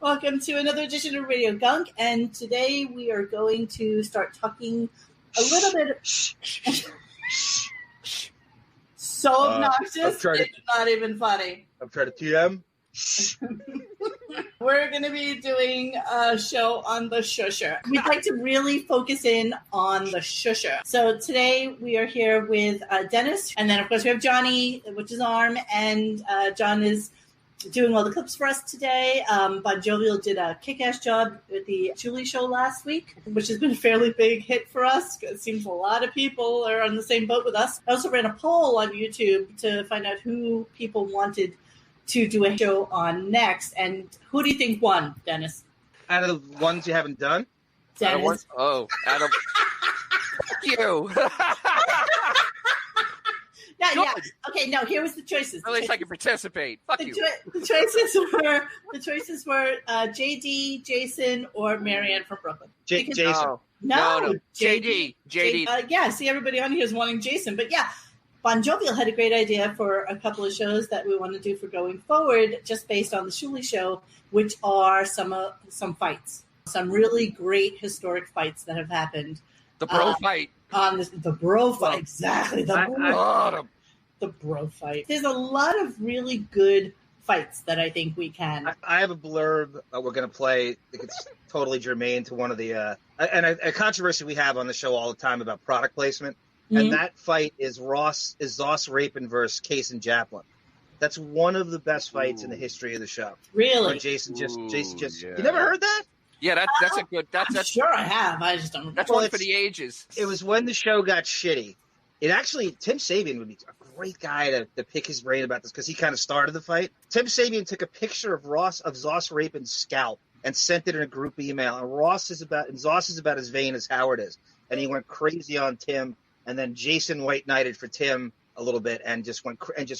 Welcome to another edition of Radio Gunk, and today we are going to start talking a little bit. So obnoxious, it's not even funny. I'm trying to TM. We're going to be doing a show on the Shusher. We'd like to really focus in on the Shusher. So today we are here with Dennis, and then of course we have Johnny, which is Arm, and John is doing all the clips for us today. BonJovial did a kick-ass job with the Julie show last week, which has been a fairly big hit for us. It seems a lot of people are on the same boat with us. I also ran a poll on YouTube to find out who people wanted to do a show on next. And who do you think won, Dennis? Out of the ones you haven't done? Dennis. Fuck you. Yeah. Okay, no, here was the choices. At least I can participate. Fuck you. The choices were JD, Jason, or Marianne from Brooklyn. Jason. No. JD. Yeah, see, everybody on here is wanting Jason. But yeah, BonJovial had a great idea for a couple of shows that we want to do for going forward, just based on the Julie show, which are some fights. Some really great historic fights that have happened. The bro fight. The bro fight, exactly. The bro fight. There's a lot of really good fights that I think we can. I have a blurb that we're going to play. It's totally germane to one of the a controversy we have on the show all the time about product placement. Mm-hmm. And that fight is Zoss Rapin versus Case and Chaplin. That's one of the best fights in the history of the show. Really? Where Jason just yeah. You never heard that? Yeah, that's a good. That's sure I have. I just don't. That's one for the ages. It was when the show got shitty. It actually, Tim Sabean would be a great guy to pick his brain about this because he kind of started the fight. Tim Sabean took a picture of Zoss Rapin's scalp and sent it in a group email. And Zoss is about as vain as Howard is, and he went crazy on Tim. And then Jason white knighted for Tim a little bit and just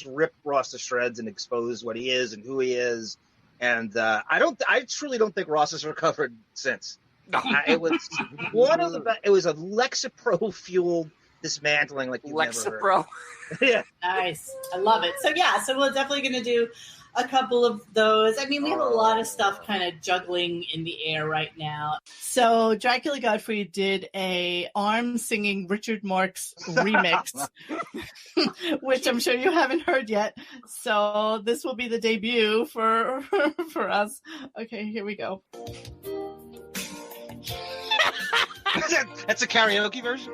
ripped Ross to shreds and exposed what he is and who he is. And I truly don't think Ross has recovered since. It was one of the best. It was a Lexapro fueled dismantling like you've never heard. Yeah, nice. I love it. So we're definitely going to do a couple of those. I mean, we have a lot of stuff kind of juggling in the air right now. So Dracula Godfrey did a Arm singing Richard Marx remix, which I'm sure you haven't heard yet. So this will be the debut for us. Okay, here we go. That's a karaoke version?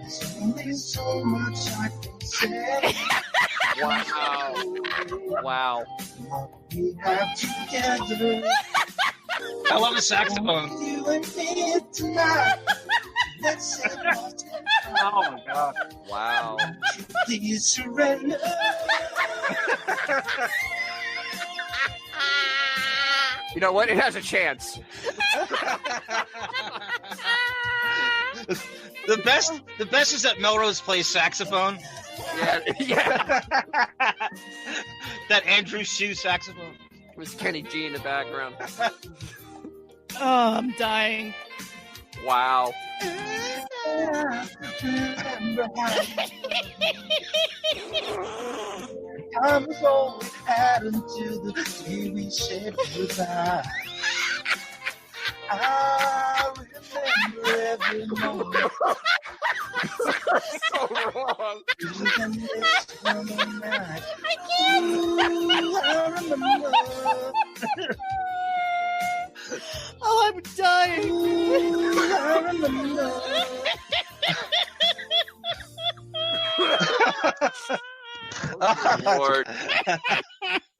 There's only so much I can say. Wow. We have together. I love the saxophone. You and me tonight. Let's say Oh my god. Wow. please surrender. You know what? It has a chance. The best is that Melrose plays saxophone. Yeah. That Andrew Shue saxophone. It was Kenny G in the background. Oh, I'm dying. Wow. Time was all we had until the day we said goodbye. I remember every moment. So wrong. Even this summer night. Ooh, I remember. Oh, I'm dying. Ooh, I remember. Lord.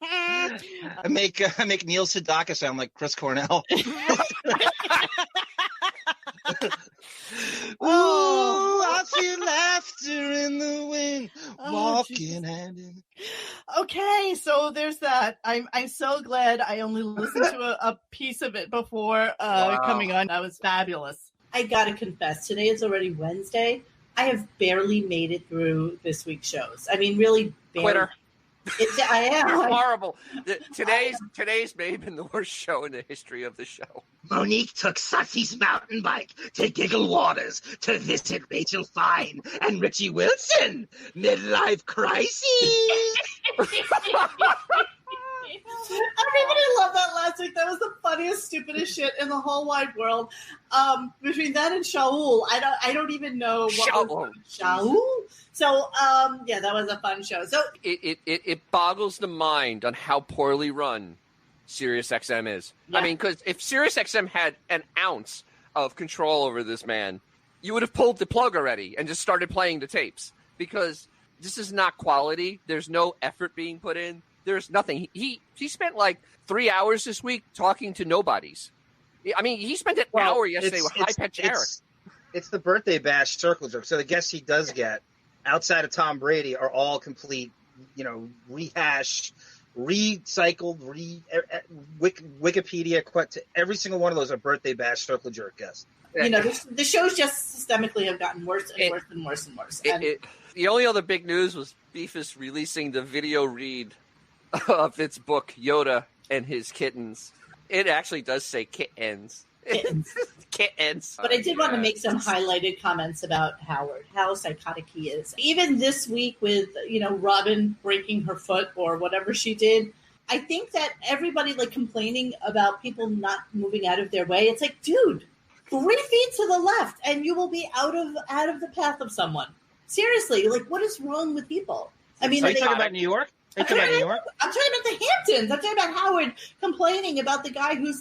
I make Neil Sedaka sound like Chris Cornell. Ooh, I feel laughter in the wind, walking hand in. Okay, so there's that. I'm so glad I only listened to a piece of it before coming on. That was fabulous. I gotta confess, today is already Wednesday. I have barely made it through this week's shows. I mean, really barely. Quitter. I am. You're horrible. Today's may have been the worst show in the history of the show. Monique took Sussy's mountain bike to Giggle Waters to visit Rachel Fine and Richie Wilson. Midlife crisis. Everybody loved that last week. That was the funniest, stupidest shit in the whole wide world. Between that and Shaul, I don't even know what Shaul. So yeah, that was a fun show. So it boggles the mind on how poorly run SiriusXM is. Yeah. I mean, because if SiriusXM had an ounce of control over this man, you would have pulled the plug already and just started playing the tapes, because this is not quality. There's no effort being put in. There's nothing. He spent like 3 hours this week talking to nobodies. I mean, he spent an hour yesterday with High Pitch Eric. It's the birthday bash circle jerk. So the guests he does get outside of Tom Brady are all complete, rehash, recycled, Wikipedia. Every single one of those are birthday bash circle jerk guests. The shows just systemically have gotten worse and worse and worse and worse. The only other big news was Beef is releasing the video read of its book, Yoda and His Kittens. It actually does say kittens. Kittens. But I did want to make some highlighted comments about Howard, how psychotic he is. Even this week with, Robin breaking her foot or whatever she did, I think that everybody complaining about people not moving out of their way. It's like, dude, 3 feet to the left and you will be out of the path of someone. Seriously, what is wrong with people? I mean, are you talking about New York? I'm talking about the Hamptons. I'm talking about Howard complaining about the guy who's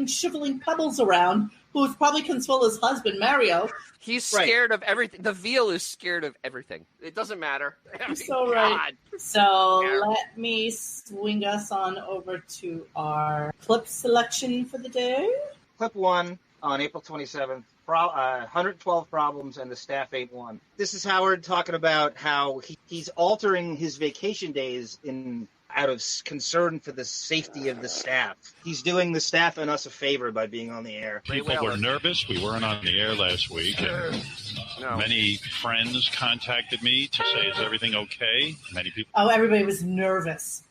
shoveling pebbles around, who's probably Consuela's husband, Mario. He's scared of everything. The veal is scared of everything. It doesn't matter. So right. So let me swing us on over to our clip selection for the day. Clip 1 on April 27th. 112 problems and the staff ain't one. This is Howard talking about how he's altering his vacation days out of concern for the safety of the staff. He's doing the staff and us a favor by being on the air. People were nervous. We weren't on the air last week. And many friends contacted me to say, is everything okay? Many people. Oh, everybody was nervous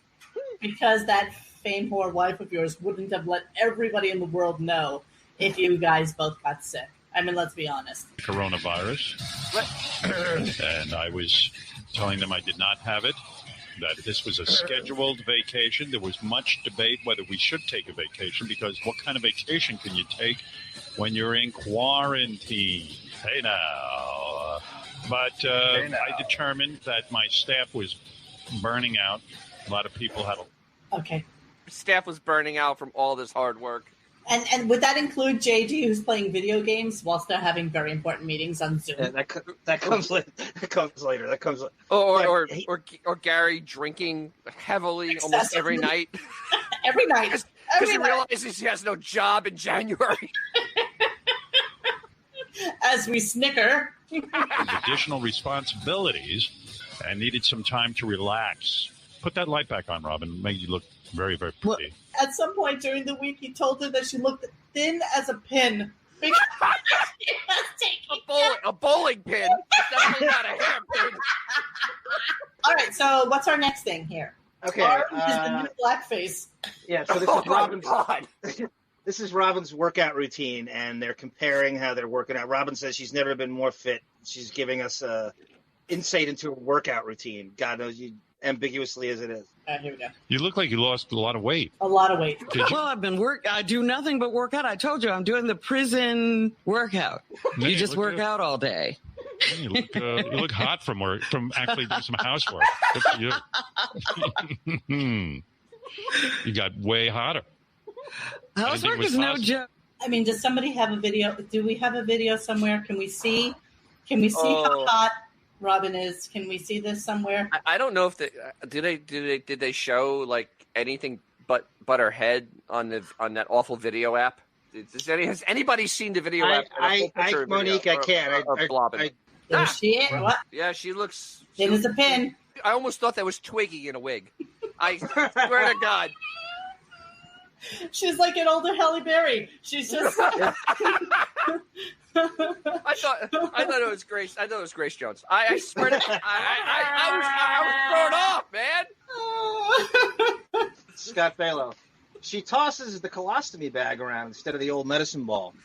because that fame whore wife of yours wouldn't have let everybody in the world know if you guys both got sick. I mean, let's be honest. Coronavirus. And I was telling them I did not have it, that this was a scheduled vacation. There was much debate whether we should take a vacation, because what kind of vacation can you take when you're in quarantine? Hey now. But I determined that my staff was burning out. A lot of people had Okay. Staff was burning out from all this hard work. And would that include JD, who's playing video games whilst they're having very important meetings on Zoom? Yeah, that comes later. That comes later. Or Gary drinking heavily almost every night. Every night. Because he realizes he has no job in January. As we snicker. Additional responsibilities and needed some time to relax. Put that light back on, Robin. Make you look very, very pretty. Well, at some point during the week, he told her that she looked thin as a pin. A bowling pin. Definitely not a hairpin. All right, so what's our next thing here? Okay. Is the new blackface. Yeah, so this is Robin's. This is Robin's workout routine, and they're comparing how they're working out. Robin says she's never been more fit. She's giving us insight into her workout routine. God knows, ambiguously as it is. Here we go. You look like you lost a lot of weight. A lot of weight. Well, I've been I do nothing but work out. I told you I'm doing the prison workout. Yeah, you just work out all day. You look hot from actually doing some housework. Good for you. You got way hotter. Housework is no joke. I mean, does somebody have a video? Do we have a video somewhere? Can we see how hot Robin is? Can we see this somewhere? I don't know if did they show anything but her head on that awful video app? Has anybody seen the video app? Monique, I can't. See it? What? Yeah, she looks. It is a pin. I almost thought that was Twiggy in a wig. I swear to God. She's like an older Halle Berry. She's just. I thought it was Grace. I thought it was Grace Jones. I swear to God, I was thrown off, man. Scott Balow. She tosses the colostomy bag around instead of the old medicine ball.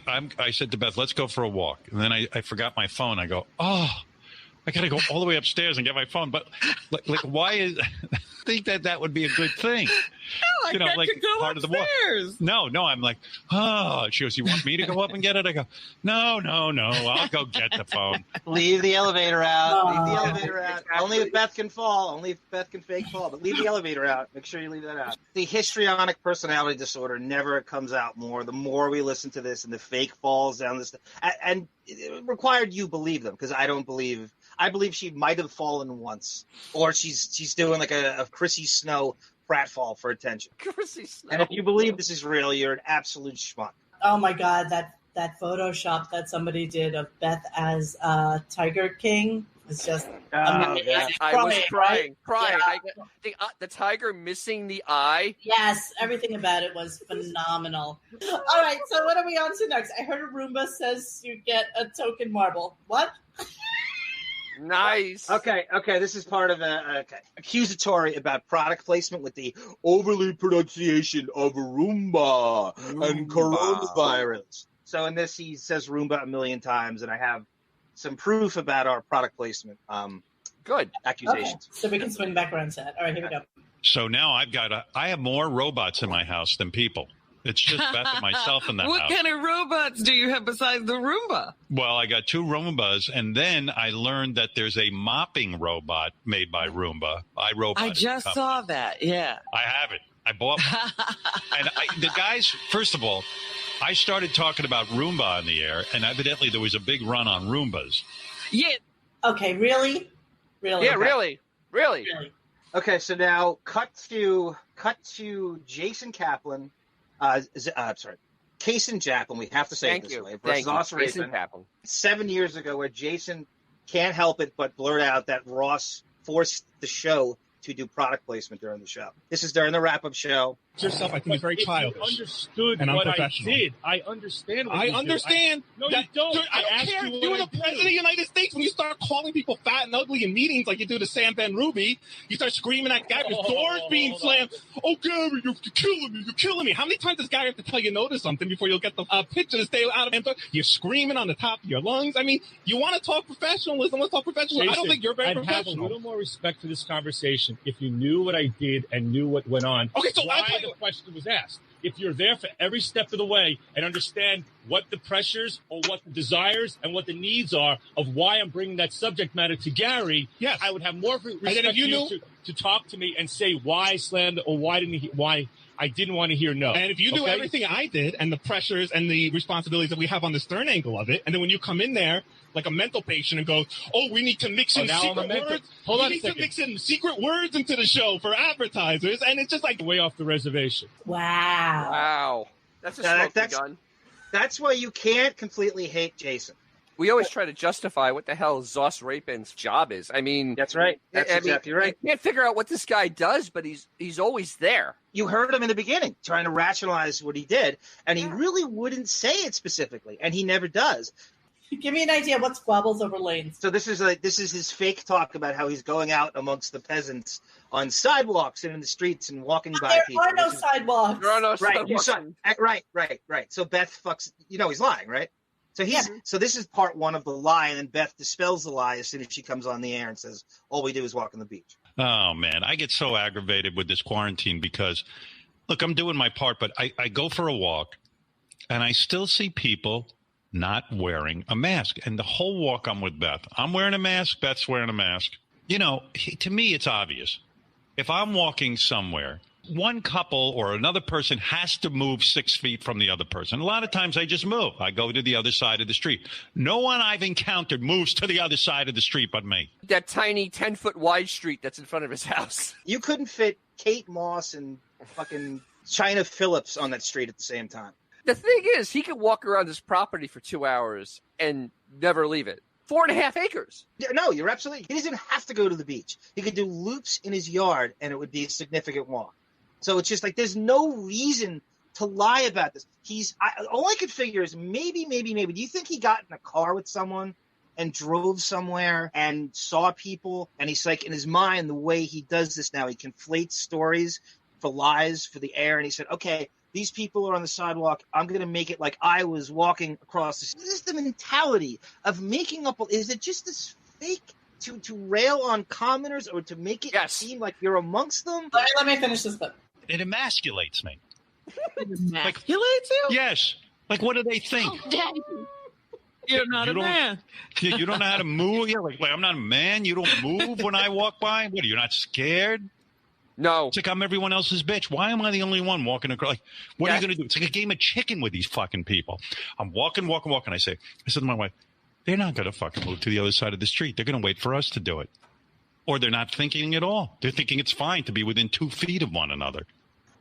I said to Beth, let's go for a walk. And then I forgot my phone. I go, I got to go all the way upstairs and get my phone. But like why is? I think that would be a good thing. Hell, I get to go part upstairs. Of the walk. No, I'm like, oh. She goes, you want me to go up and get it? I go, no. I'll go get the phone. Leave the elevator out. Leave the elevator out. Only if Beth can fall. Only if Beth can fake fall. But leave the elevator out. Make sure you leave that out. The histrionic personality disorder never comes out more. The more we listen to this and the fake falls down this, and it required you believe them, because I don't believe. I believe she might have fallen once, or she's doing like a Chrissy Snow pratfall for attention. Chrissy Snow. And if you believe this is real, you're an absolute schmuck. Oh my God, that Photoshop that somebody did of Beth as Tiger King was just amazing. Yeah. I was crying. Yeah. The tiger missing the eye. Yes, everything about it was phenomenal. All right, so what are we on to next? I heard a Roomba says you get a token marble. What? Nice. Okay. This is part of accusatory about product placement with the overly pronunciation of Roomba and coronavirus. So in this, he says Roomba a million times, and I have some proof about our product placement. Good accusations. Okay. So we can swing back around to that. All right, here we go. So now I have more robots in my house than people. It's just Beth and myself in that What house. kind of robots do you have besides the Roomba? Well, I got 2 Roombas, and then I learned that there's a mopping robot made by Roomba. I just saw that, yeah. I have it. I bought one. And the guys, first of all, I started talking about Roomba on the air, and evidently there was a big run on Roombas. Yeah. Okay, really? Yeah, okay. really. Okay, so now cut to Jason Kaplan. Kason Kaplan. We have to say it this way. Versus Oscar Jason Kaplan. 7 years ago, where Jason can't help it but blurt out that Ross forced the show to do product placement during the show. This is during the wrap-up show. Yourself, I think, is very childish. Understood and what unprofessional. I did. I understand. What I you understand. No, you don't. Dude, I don't care. You're the president of the United States. When you start calling people fat and ugly in meetings like you do to Sam Ben Ruby, you start screaming at Gary. His door's being slammed. Oh, Gary, you're killing me. You're killing me. How many times does Gary have to tell you no to something before you'll get the picture to stay out of him? You're screaming on the top of your lungs. I mean, you want to talk professionalism. Let's talk professionalism. Jason, I don't think you're very I'd professional. have a little more respect for this conversation if you knew what I did and knew what went on. Okay, so why the question was asked. If you're there for every step of the way and understand what the pressures or what the desires and what the needs are of why I'm bringing that subject matter to Gary, yes, I would have more respect if you knew to talk to me and say why I slammed or why I didn't want to hear no. And if you knew everything I did and the pressures and the responsibilities that we have on the Stern angle of it, and then when you come in there like a mental patient and go, oh, we need to mix in secret words. Hold on a we need second. to mix in secret words into the show for advertisers, and it's just like way off the reservation. Wow. That's a smoking gun. That's why you can't completely hate Jason. We always try to justify what the hell Zoss Rapin's job is. I mean, that's right. That's exactly right. You can't figure out what this guy does, but he's always there. You heard him in the beginning trying to rationalize what he did, and he really wouldn't say it specifically, and he never does. Give me an idea of what squabbles over lanes. So this is his fake talk about how he's going out amongst the peasants on sidewalks and in the streets and walking by people. There are no sidewalks. There are no sidewalks. Right. So Beth fucks. He's lying, right? So So this is part one of the lie, and then Beth dispels the lie as soon as she comes on the air and says, "All we do is walk on the beach." Oh man, I get so aggravated with this quarantine because, look, I'm doing my part, but I go for a walk, and I still see people not wearing a mask. And the whole walk I'm with Beth. I'm wearing a mask. Beth's wearing a mask. To me, it's obvious. If I'm walking somewhere, one couple or another person has to move 6 feet from the other person. A lot of times I just move. I go to the other side of the street. No one I've encountered moves to the other side of the street but me. That tiny 10-foot wide street that's in front of his house. You couldn't fit Kate Moss and fucking China Phillips on that street at the same time. The thing is, he could walk around his property for 2 hours and never leave it. 4.5 acres. No, you're absolutely. He doesn't have to go to the beach. He could do loops in his yard, and it would be a significant walk. So it's just like there's no reason to lie about this. All I could figure is maybe. Do you think he got in a car with someone and drove somewhere and saw people? And he's like, in his mind, the way he does this now, he conflates stories for lies for the air. And he said, okay, these people are on the sidewalk. I'm going to make it like I was walking across. This is the mentality of making up. Is it just this fake to rail on commoners or to make it seem like you're amongst them? Let me finish this clip. It emasculates me. It emasculates you? Yes. Like, what do they think? You're not a man. You don't know how to move? Yeah, like I'm not a man? You don't move when I walk by? What, are you not scared? No. It's like I'm everyone else's bitch. Why am I the only one walking across? Like, what are you going to do? It's like a game of chicken with these fucking people. I'm walking. I said to my wife, they're not going to fucking move to the other side of the street. They're going to wait for us to do it. Or they're not thinking at all. They're thinking it's fine to be within 2 feet of one another.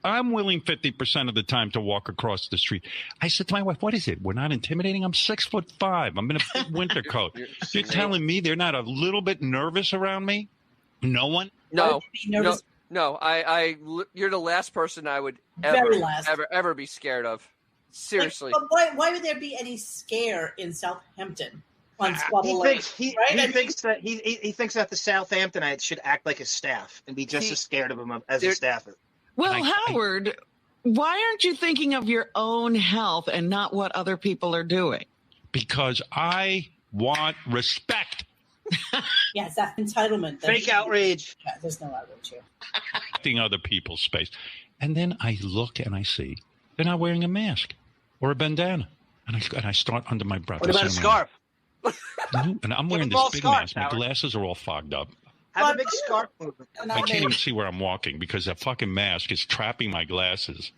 I'm willing 50% of the time to walk across the street. I said to my wife, what is it? We're not intimidating? I'm 6'5". I'm in a big winter coat. You're telling me they're not a little bit nervous around me? No one? No. No, you're the last person I would ever be scared of. Seriously. But why would there be any scare in Southampton? On he thinks that the Southamptonites should act like his staff and be just as scared of him as a staff is. Well, Howard, why aren't you thinking of your own health and not what other people are doing? Because I want respect. Yes, that entitlement. Fake outrage. Yeah, there's no outrage here. Acting other people's space. And then I look and I see they're not wearing a mask or a bandana. And I start under my breath. What about a scarf? And I'm wearing this big mask. My glasses are all fogged up. Have a big scarf movement. I can't even see where I'm walking because that fucking mask is trapping my glasses.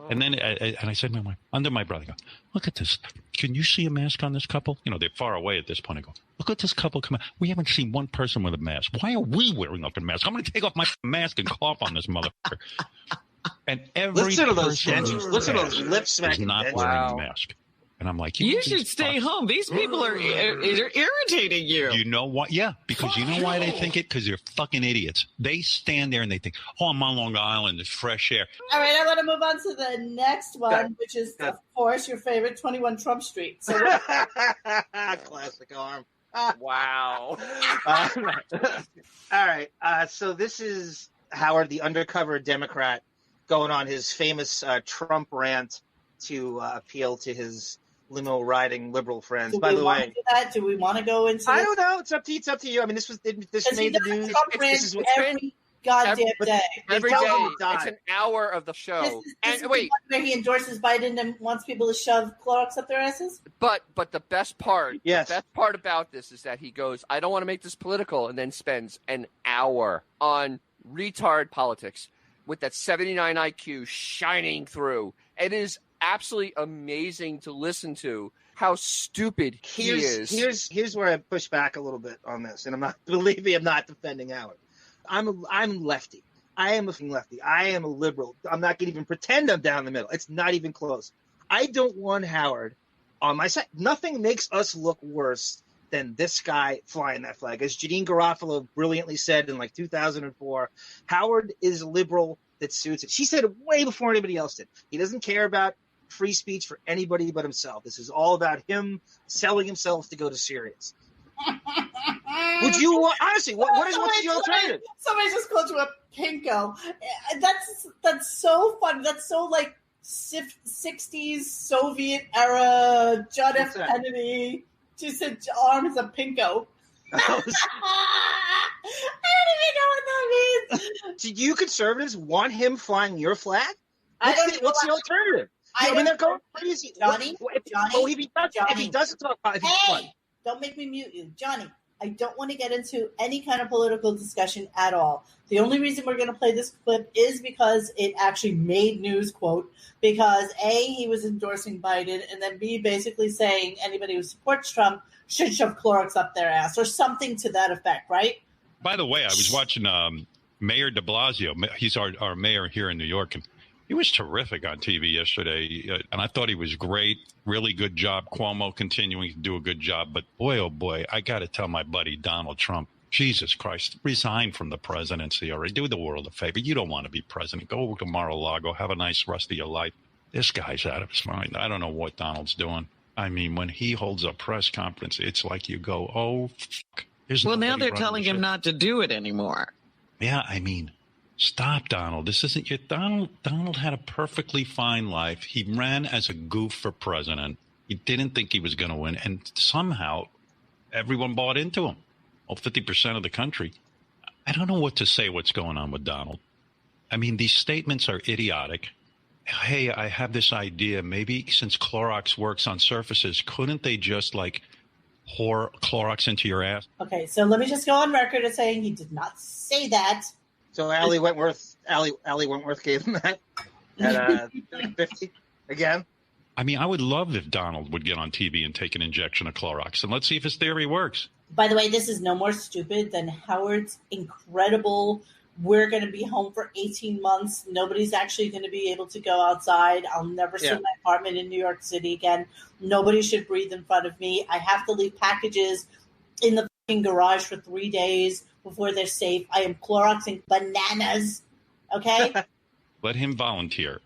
And then I said to my wife, under my breath, I go, look at this. Can you see a mask on this couple? You know, they're far away at this point. I go, look at this couple come out. We haven't seen one person with a mask. Why are we wearing up a mask? I'm going to take off my mask and cough on this motherfucker. And every listen to those lips is smacking. not wearing a mask. And I'm like, you should stay home. These people are irritating you. You know what? Yeah, because you know why they think it? Because they're fucking idiots. They stand there and they think, oh, I'm on Long Island. There's fresh air. All right, I want to move on to the next one, which is, of course, your favorite 21 Trump Street. So classic arm. Wow. All right. So this is Howard, the undercover Democrat, going on his famous Trump rant to appeal to his limo riding liberal friends. By the way, do we want to go into? I don't know. It's up to you. I mean, this made the news. This is every goddamn day. Every day. It's an hour of the show. This is where he endorses Biden and wants people to shove Clorox up their asses. But the best part, the best part about this is that he goes, I don't want to make this political, and then spends an hour on retard politics with that 79 IQ shining through. It is absolutely amazing to listen to how stupid he is. Here's where I push back a little bit on this, and believe me, I'm not defending Howard. I'm lefty. I am a lefty. I am a liberal. I'm not going to even pretend I'm down the middle. It's not even close. I don't want Howard on my side. Nothing makes us look worse than this guy flying that flag. As Janine Garofalo brilliantly said in 2004, Howard is a liberal that suits it. She said it way before anybody else did. He doesn't care about free speech for anybody but himself. This is all about him selling himself to go to Sirius. Would you honestly? What's the alternative? Somebody just called you a pinko. That's so fun. That's so 60s Soviet era John F. Kennedy. She said arm is a pinko. I don't even know what that means. Do you conservatives want him flying your flag? What's the alternative? I mean, they're going crazy. Johnny, if he doesn't talk about it, hey, don't make me mute you. Johnny, I don't want to get into any kind of political discussion at all. The only reason we're going to play this clip is because it actually made news, quote, because A, he was endorsing Biden, and then B, basically saying anybody who supports Trump should shove Clorox up their ass or something to that effect, right? By the way, I was watching Mayor de Blasio. He's our mayor here in New York, and he was terrific on TV yesterday, and I thought he was great. Really good job. Cuomo continuing to do a good job. But boy, oh boy, I got to tell my buddy Donald Trump, Jesus Christ, resign from the presidency already. Do the world a favor. You don't want to be president. Go to Mar-a-Lago. Have a nice rest of your life. This guy's out of his mind. I don't know what Donald's doing. I mean, when he holds a press conference, it's like you go, oh, fuck. Well, now they're telling him not to do it anymore. Yeah, I mean, stop, Donald. This isn't your Donald. Donald had a perfectly fine life. He ran as a goof for president. He didn't think he was going to win, and somehow everyone bought into him. 50% of the country. I don't know what to say what's going on with Donald. I mean, these statements are idiotic. Hey, I have this idea. Maybe since Clorox works on surfaces, couldn't they just pour Clorox into your ass? Okay, so let me just go on record as saying he did not say that. So Allie Wentworth gave him that at 50 again. I mean, I would love if Donald would get on TV and take an injection of Clorox, and let's see if his theory works. By the way, this is no more stupid than Howard's incredible, we're going to be home for 18 months. Nobody's actually going to be able to go outside. I'll never see my apartment in New York City again. Nobody should breathe in front of me. I have to leave packages in the fucking garage for 3 days before they're safe. I am Cloroxing bananas. Okay? Let him volunteer.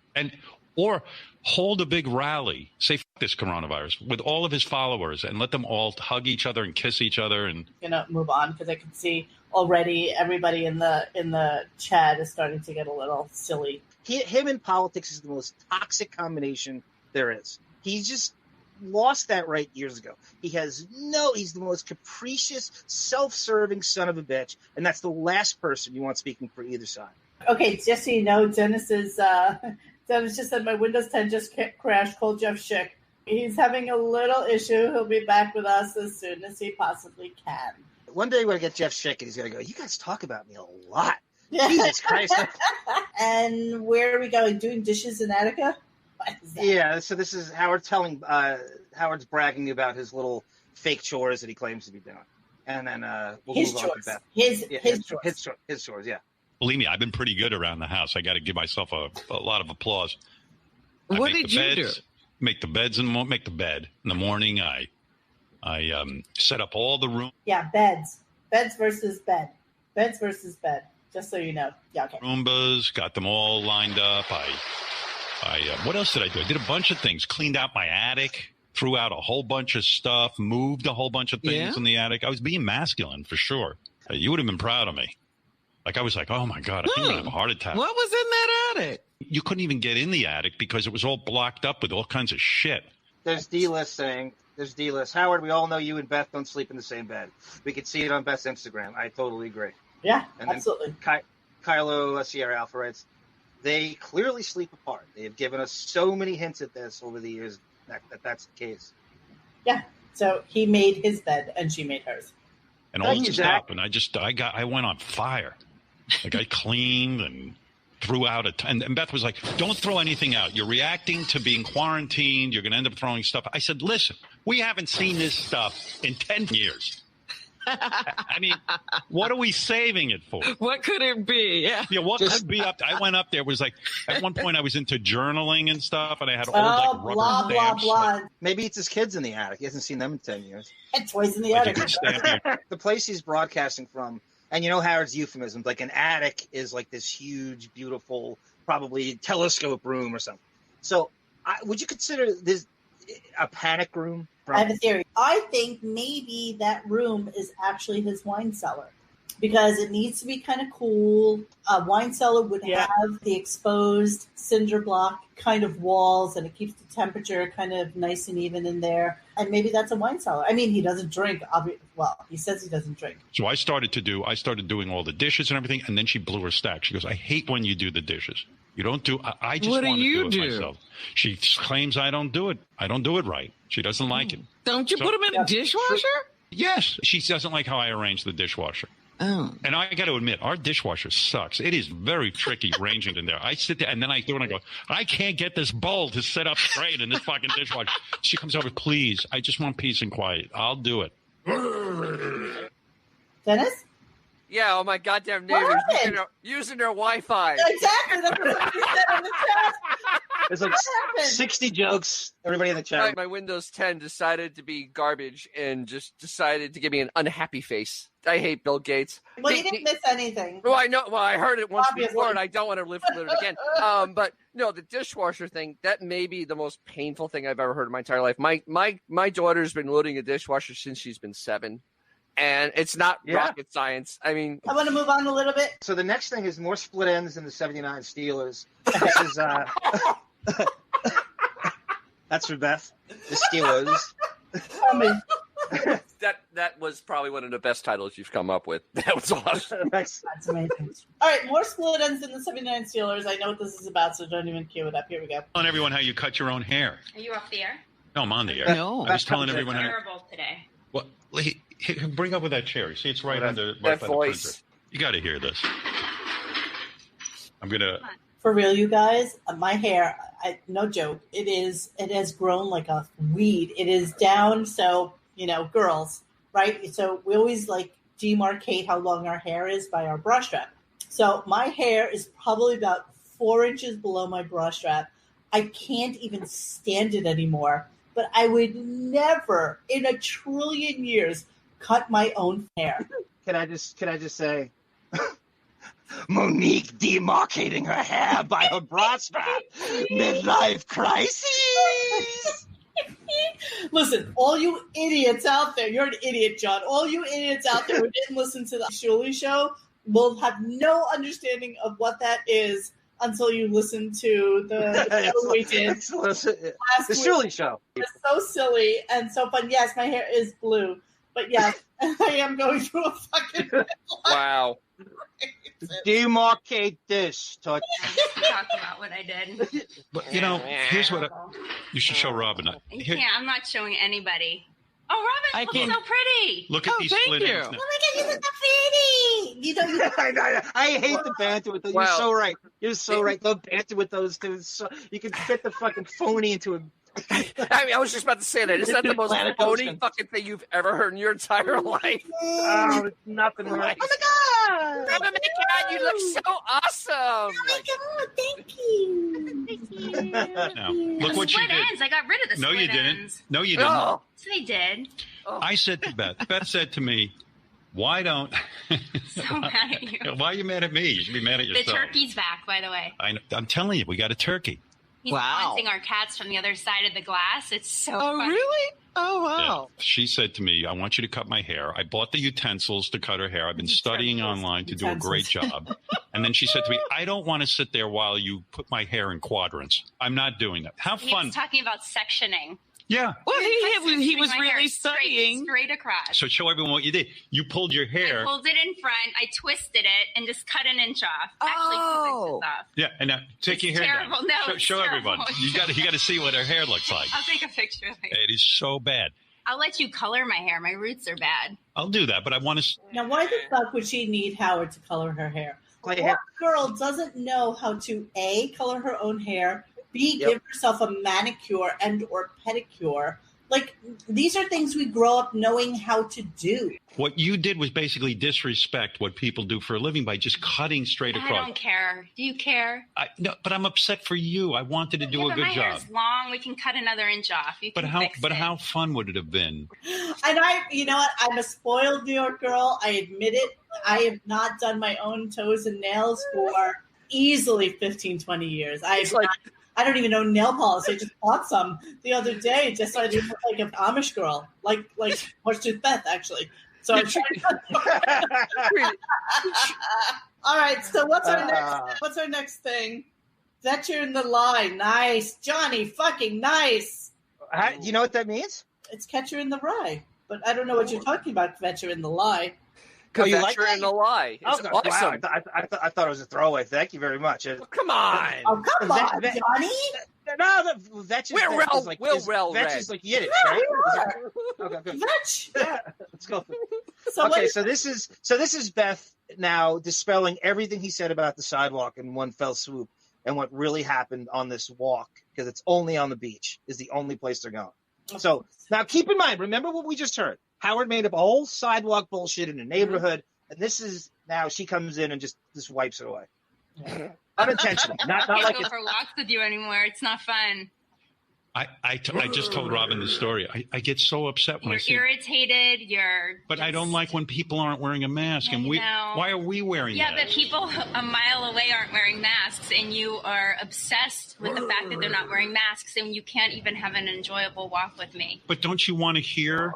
Or hold a big rally, say "F this coronavirus," with all of his followers, and let them all hug each other and kiss each other. And gonna move on because I can see already everybody in the chat is starting to get a little silly. Him in politics is the most toxic combination there is. He just lost that right years ago. He's the most capricious, self-serving son of a bitch, and that's the last person you want speaking for either side. Okay, just so you know, Dennis just said my Windows 10 just crashed. Call Jeff Schick. He's having a little issue. He'll be back with us as soon as he possibly can. One day we're going to get Jeff Schick, and he's going to go, you guys talk about me a lot. Jesus Christ. And where are we going? Doing dishes in Attica? Yeah, so this is Howard Howard's bragging about his little fake chores that he claims to be doing. And then we'll move on to Beth. His chores, yeah. Believe me, I've been pretty good around the house. I got to give myself a lot of applause. What did you do? Make the beds and make the bed in the morning. I set up all the room. Yeah, beds versus bed. Just so you know. Yeah, okay. Roombas, got them all lined up. I what else did I do? I did a bunch of things. Cleaned out my attic. Threw out a whole bunch of stuff. Moved a whole bunch of things in the attic. I was being masculine for sure. You would have been proud of me. I was like, oh, my God, I think I'm going to have a heart attack. What was in that attic? You couldn't even get in the attic because it was all blocked up with all kinds of shit. There's D-List saying, Howard, we all know you and Beth don't sleep in the same bed. We could see it on Beth's Instagram. I totally agree. Yeah, and absolutely. Kylo Sierra Alpha writes, they clearly sleep apart. They have given us so many hints at this over the years that that's the case. Yeah, so he made his bed and she made hers. And all this stuff, and I went on fire. I cleaned and threw out and Beth was like, don't throw anything out. You're reacting to being quarantined. You're going to end up throwing stuff. I said, listen, we haven't seen this stuff in 10 years. I mean, what are we saving it for? What could it be? Yeah, what could be up? I went up there. It was like, at one point I was into journaling and stuff, and I had old rubber stamps. Blah. Maybe it's his kids in the attic. He hasn't seen them in 10 years. And toys in the attic. The place he's broadcasting from, and you know Howard's euphemisms, like an attic is like this huge, beautiful, probably telescope room or something. So would you consider this a panic room? I have a theory. I think maybe that room is actually his wine cellar because it needs to be kind of cool. A wine cellar would have the exposed cinder block kind of walls, and it keeps the temperature kind of nice and even in there. And maybe that's a wine cellar. I mean, he doesn't drink. Well, he says he doesn't drink. So I started doing all the dishes and everything, and then she blew her stack. She goes, I hate when you do the dishes. You don't do. I just want to do it myself. She claims I don't do it. I don't do it right. She doesn't like it. Don't you put them in a dishwasher? Yes. She doesn't like how I arrange the dishwasher. Oh. And I got to admit, our dishwasher sucks. It is very tricky ranging in there. I sit there and then I do it and I go, I can't get this bowl to set up straight in this fucking dishwasher. She comes over, please. I just want peace and quiet. I'll do it. Dennis? Yeah, oh my goddamn neighbors using their Wi-Fi. Exactly. That's what you said on the chat. There's like 60 jokes. Everybody in the chat. My Windows 10 decided to be garbage and just decided to give me an unhappy face. I hate Bill Gates. Well, you didn't miss anything. Well, I know. Well, I heard it once before, and I don't want to live it again. But no, the dishwasher thing, that may be the most painful thing I've ever heard in my entire life. My daughter's been loading a dishwasher since she's been 7. And it's not rocket science. I mean, I want to move on a little bit. So the next thing is more split ends than the 79 Steelers. This is that's for Beth. The Steelers. That was probably one of the best titles you've come up with. That was awesome. That's amazing. All right, more split ends in the 79 Steelers. I know what this is about, so don't even cue it up. Here we go. Telling everyone how you cut your own hair. Are you off the air? No, I'm on the air. No. I was telling everyone how. Terrible today. Well, bring up with that chair. You see, it's right under That right by the voice. printer. You got to hear this. I'm gonna. For real, you guys, my hair, no joke, it has grown like a weed. It is down, so, girls, right? So we always demarcate how long our hair is by our bra strap. So my hair is probably about 4 inches below my bra strap. I can't even stand it anymore, but I would never in a trillion years cut my own hair. Can I just say, Monique demarcating her hair by her bra strap. Midlife crisis. Listen, all you idiots out there, you're an idiot, John. All you idiots out there who didn't listen to the Shuley show will have no understanding of what that is until you listen to the show we did last the week. Shuley show. It's so silly and so fun. Yes, my hair is blue, but yes, I am going through a fucking Wow. Demarcate this. Talk about what I did. But here's what you should show Robin. You can't. I'm not showing anybody. Oh, Robin, looking so pretty. Look at these split ends. Oh my God, you look so pretty. I hate the banter with those. Wow. You're so right. You're so right. The banter with those two. You can fit the fucking phony into a. I was just about to say that. Is that the most phony fucking thing you've ever heard in your entire life? Oh, it's nothing right. Oh my God. Oh my God, you look so awesome. Oh my God, thank you. Now, look what you split did. ends. I got rid of the split No, you didn't. ends. No, you didn't. Oh. So they did. I said to Beth. Beth said to me, "Why don't?" So mad at you. Why are you mad at me? You should be mad at yourself. The turkey's back, by the way. I'm telling you, we got a turkey. He's taunting our cats from the other side of the glass. It's so funny. Really? Oh, wow. Yeah. She said to me, I want you to cut my hair. I bought the utensils to cut her hair. I've been studying online to do a great job. And then she said to me, I don't want to sit there while you put my hair in quadrants. I'm not doing that. Have fun. He was talking about sectioning. Yeah. Well, he was My really hair studying. straight across. So show everyone what you did. You pulled your hair. I pulled it in front. I twisted it and just cut an inch off. Actually, 2 inches off. Yeah, and now take your hair terrible. down. No, show it's everyone. terrible. You got to see what her hair looks like. I'll take a picture later. It is so bad. I'll let you color my hair. My roots are bad. I'll do that, but I want to. Now, why the fuck would she need Howard to color her hair? What girl doesn't know how to A, color her own hair, B, give herself a manicure and or pedicure? Like, these are things we grow up knowing how to do. What you did was basically disrespect what people do for a living by just cutting straight across. I don't care. Do you care? No, but I'm upset for you. I wanted to do a good my job. hair's long. We can cut another inch off. You can fix it. How fun would it have been? And you know what? I'm a spoiled New York girl. I admit it. I have not done my own toes and nails for easily 15, 20 years. I don't even know nail polish. I just bought some the other day just so I didn't look like an Amish girl, like Horseshoe Beth, actually. So I'm trying All right. So what's our next thing? Vetcher in the Lie. Nice, Johnny. Fucking nice. Do you know what that means? It's Catcher in the Rye, but I don't know what you're talking about. Vetcher in the Lie. You like in the Lie. It's awesome. Wow. I thought it was a throwaway. Thank you very much. Come on. Oh, come on, Johnny. No, Vetch is like Yiddish, right? Okay, good. Vetch. Yeah, let's go. So this is Beth now dispelling everything he said about the sidewalk in one fell swoop and what really happened on this walk, because it's only on the beach is the only place they're going. So now keep in mind, remember what we just heard. Howard made up a whole sidewalk bullshit in a neighborhood, and this is now she comes in and just wipes it away. Unintentional. Not I like can't go for walks with you anymore. It's not fun. I just told Robin the story. I get so upset when I see. You're irritated. But I don't like when people aren't wearing a mask, and why are we wearing masks? Yeah, but people a mile away aren't wearing masks, and you are obsessed with the fact that they're not wearing masks, and you can't even have an enjoyable walk with me. But don't you want to hear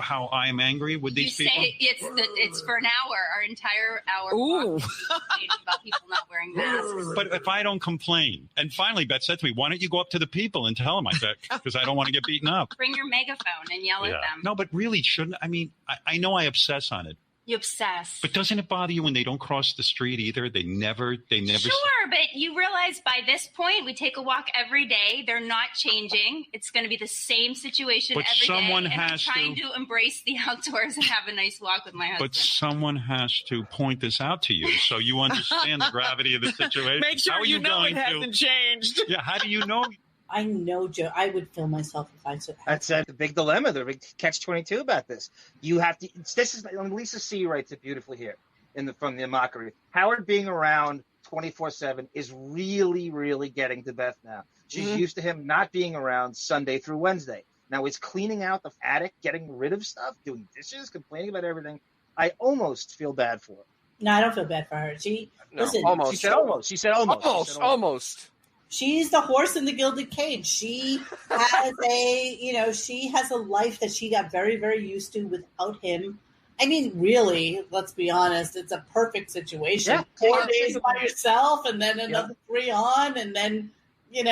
how I am angry with these people? You say it's for an hour, our entire hour walk about people not wearing masks. But if I don't complain, and finally Beth said to me, why don't you go up to the people and tell them? I said, because I don't want to get beaten up. Bring your megaphone and yell at them. No, but really, shouldn't I mean? I know I obsess on it. You obsess. But doesn't it bother you when they don't cross the street either? They never. Sure, but you realize by this point, we take a walk every day. They're not changing. It's going to be the same situation every day. And I'm trying to embrace the outdoors and have a nice walk with my husband. But someone has to point this out to you so you understand the gravity of the situation. Make sure you know it hasn't changed. Yeah, how do you know? I know, Joe. I would kill myself if I said. That's the big dilemma, the big catch-22 about this. You have to. This is Lisa C writes it beautifully here from the mockery. Howard being around 24/7 is really, really getting to Beth now. She's used to him not being around Sunday through Wednesday. Now he's cleaning out the attic, getting rid of stuff, doing dishes, complaining about everything. I almost feel bad for her. No, I don't feel bad for her. Listen, almost. She said almost. She said almost. Almost. She's the horse in the gilded cage. She has she has a life that she got very, very used to without him. I mean, really, let's be honest, it's a perfect situation. Yeah. 4 days by yourself and then another 3 on, and then, you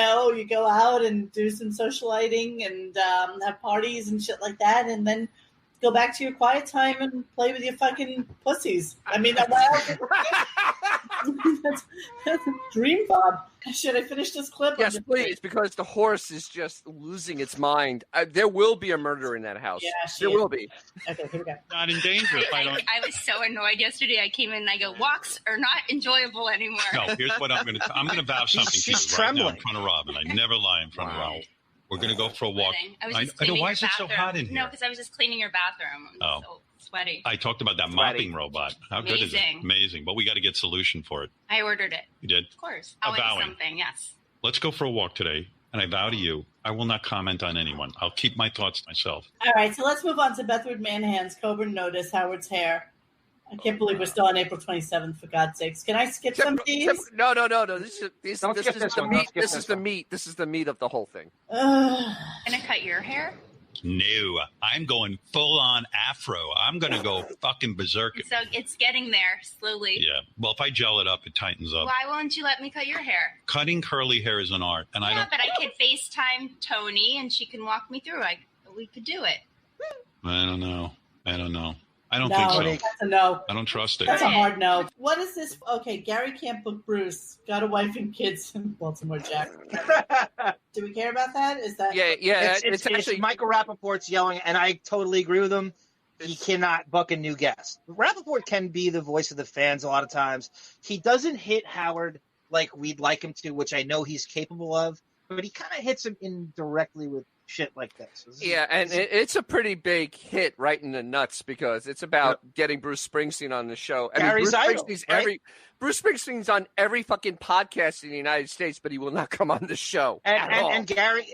go out and do some socializing and have parties and shit like that, and then go back to your quiet time and play with your fucking pussies. I mean, that's a dream, Bob. Should I finish this clip? Yes, please, because the horse is just losing its mind. There will be a murder in that house. Yeah, there will be. Okay, here we go. Not in danger if I don't. I was so annoyed yesterday. I came in and I go, walks are not enjoyable anymore. No, here's what I'm going to. I'm going to vow something to you right now in front of Robin. I never lie in front of Robin. We're going to go for a walk. I know. Why is it so hot in here? No, because I was just cleaning your bathroom. I'm so sweaty. I talked about that mopping robot. How good is it? Amazing. But we got to get a solution for it. I ordered it. You did? Of course. Always something, yes. Let's go for a walk today. And I vow to you, I will not comment on anyone. I'll keep my thoughts to myself. All right, so let's move on to Bethwood Manhand's Coburn Notice, Howard's hair. I can't believe we're still on April 27th, for God's sakes. Can I skip some of these? No. This is the meat. This is the meat. This is the meat of the whole thing. Can I cut your hair? No, I'm going full on afro. I'm going to go fucking berserk. So it's getting there slowly. Yeah. Well, if I gel it up, it tightens up. Why won't you let me cut your hair? Cutting curly hair is an art, and I don't. But I could FaceTime Tony, and she can walk me through. We could do it. I don't know. I don't no, think so. That's a no. I don't trust it. That's a hard no. What is this? Okay, Gary can't book Bruce. Got a wife and kids in Baltimore, Jack. Do we care about that? Is that? Yeah. It's actually Michael Rapaport's yelling, and I totally agree with him. He cannot book a new guest. Rapaport can be the voice of the fans a lot of times. He doesn't hit Howard like we'd like him to, which I know he's capable of, but he kind of hits him indirectly with shit like this. And it's a pretty big hit right in the nuts because it's about getting Bruce Springsteen on the show. Bruce Springsteen's on every fucking podcast in the United States, but he will not come on the show. And Gary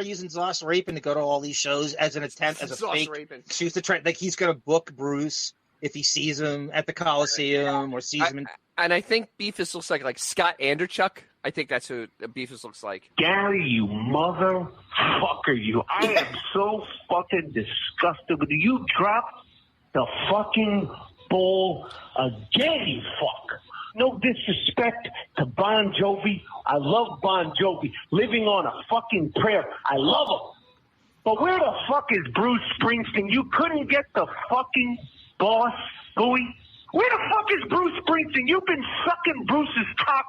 using Zoss Rapin to go to all these shows as an attempt, as a fake excuse to try. Like he's going to book Bruce if he sees him at the Coliseum or sees him. And I think Beefus looks like Scott Anderchuk. I think that's who Beefus looks like. Gary, you motherfucker, you. I am so fucking disgusted with you. You dropped the fucking ball again, you fuck. No disrespect to Bon Jovi. I love Bon Jovi. Living on a fucking prayer. I love him. But where the fuck is Bruce Springsteen? You couldn't get the fucking boss, Bowie? Where the fuck is Bruce Springsteen? You've been sucking Bruce's cock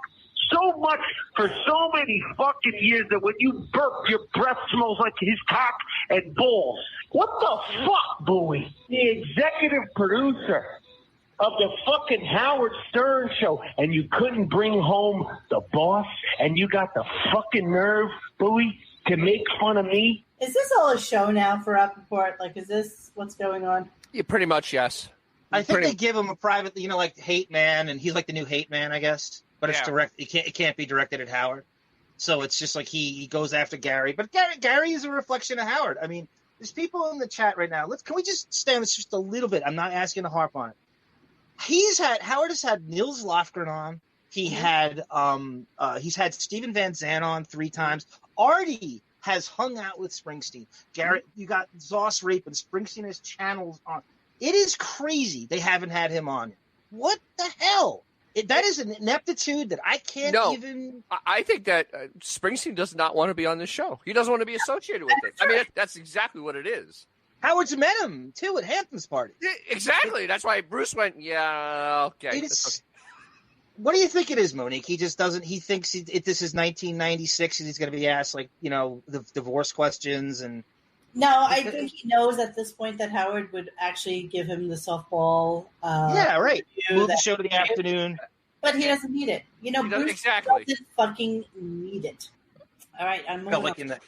so much for so many fucking years that when you burp, your breath smells like his cock and balls. What the fuck, Bowie? The executive producer of the fucking Howard Stern show, and you couldn't bring home the boss, and you got the fucking nerve, Bowie, to make fun of me? Is this all a show now for Rapaport? Like, is this what's going on? Yeah, pretty much, yes. I think they give him a private, like Hate Man, and he's like the new Hate Man, I guess. But it's direct. It can't be directed at Howard. So it's just like he goes after Gary. But Gary is a reflection of Howard. I mean, there's people in the chat right now. Can we just stay on this just a little bit? I'm not asking to harp on it. Howard has had Nils Lofgren on. He's had Steven Van Zandt on 3 times. Artie has hung out with Springsteen. Gary, you got Zoss Rapin. Springsteen has channels on. It is crazy they haven't had him on. What the hell? That is an ineptitude that I can't even. I think that Springsteen does not want to be on this show. He doesn't want to be associated with it. I mean, that's exactly what it is. Howard's met him too at Hampton's party. Yeah, exactly. That's why Bruce went. Yeah, okay. What do you think it is, Monique? He just doesn't. He thinks this is 1996 and he's going to be asked the divorce questions and. No, I think he knows at this point that Howard would actually give him the softball. Right. Move the show to the afternoon. But he doesn't need it. Bruce doesn't fucking need it. All right, I'm moving on.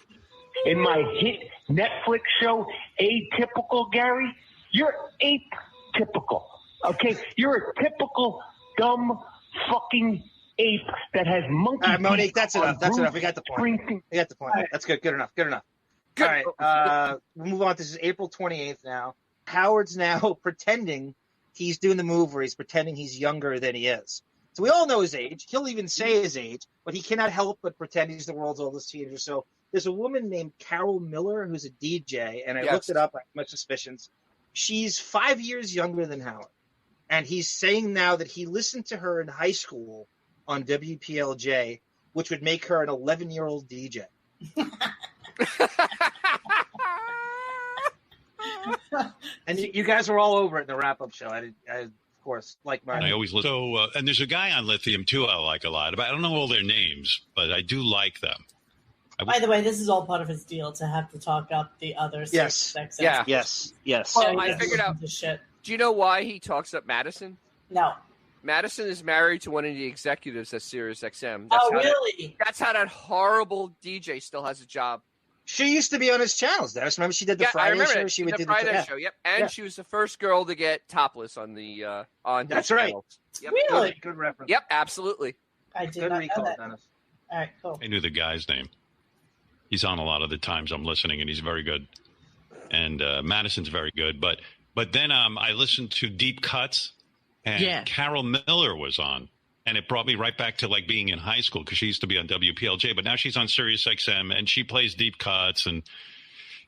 In my hit Netflix show, Atypical, Gary, you're atypical, okay? You're a typical dumb fucking ape that has monkey. All right, Monique, that's enough. That's enough. We got the point. We got the point. Right. That's good. Good enough. Good enough. All right, we'll move on. This is April 28th now. Howard's now pretending he's doing the move where he's pretending he's younger than he is. So we all know his age. He'll even say his age, but he cannot help but pretend he's the world's oldest teenager. So there's a woman named Carol Miller who's a DJ, and I looked it up. I have my suspicions. She's 5 years younger than Howard, and he's saying now that he listened to her in high school on WPLJ, which would make her an 11-year-old DJ. And you guys were all over it in the wrap-up show. I of course, like mine. I always listen. So, and there's a guy on Lithium, too, I like a lot. I don't know all their names, but I do like them. By the way, this is all part of his deal to have to talk up the other Yes. Yes. So I figured out. Do you know why he talks up Madison? No. Madison is married to one of the executives at SiriusXM. Really? That's how that horrible DJ still has a job. She used to be on his channels, Dennis. Remember she did the Friday show? She did the Friday show, yep. And she was the first girl to get topless on the on That's right. Yep. Really? Good reference. Yep, absolutely. I did not know that. Dennis. All right, cool. I knew the guy's name. He's on a lot of the times I'm listening, and he's very good. And Madison's very good. But then I listened to Deep Cuts, and Carol Miller was on. And it brought me right back to like being in high school because she used to be on WPLJ, but now she's on SiriusXM and she plays deep cuts. And,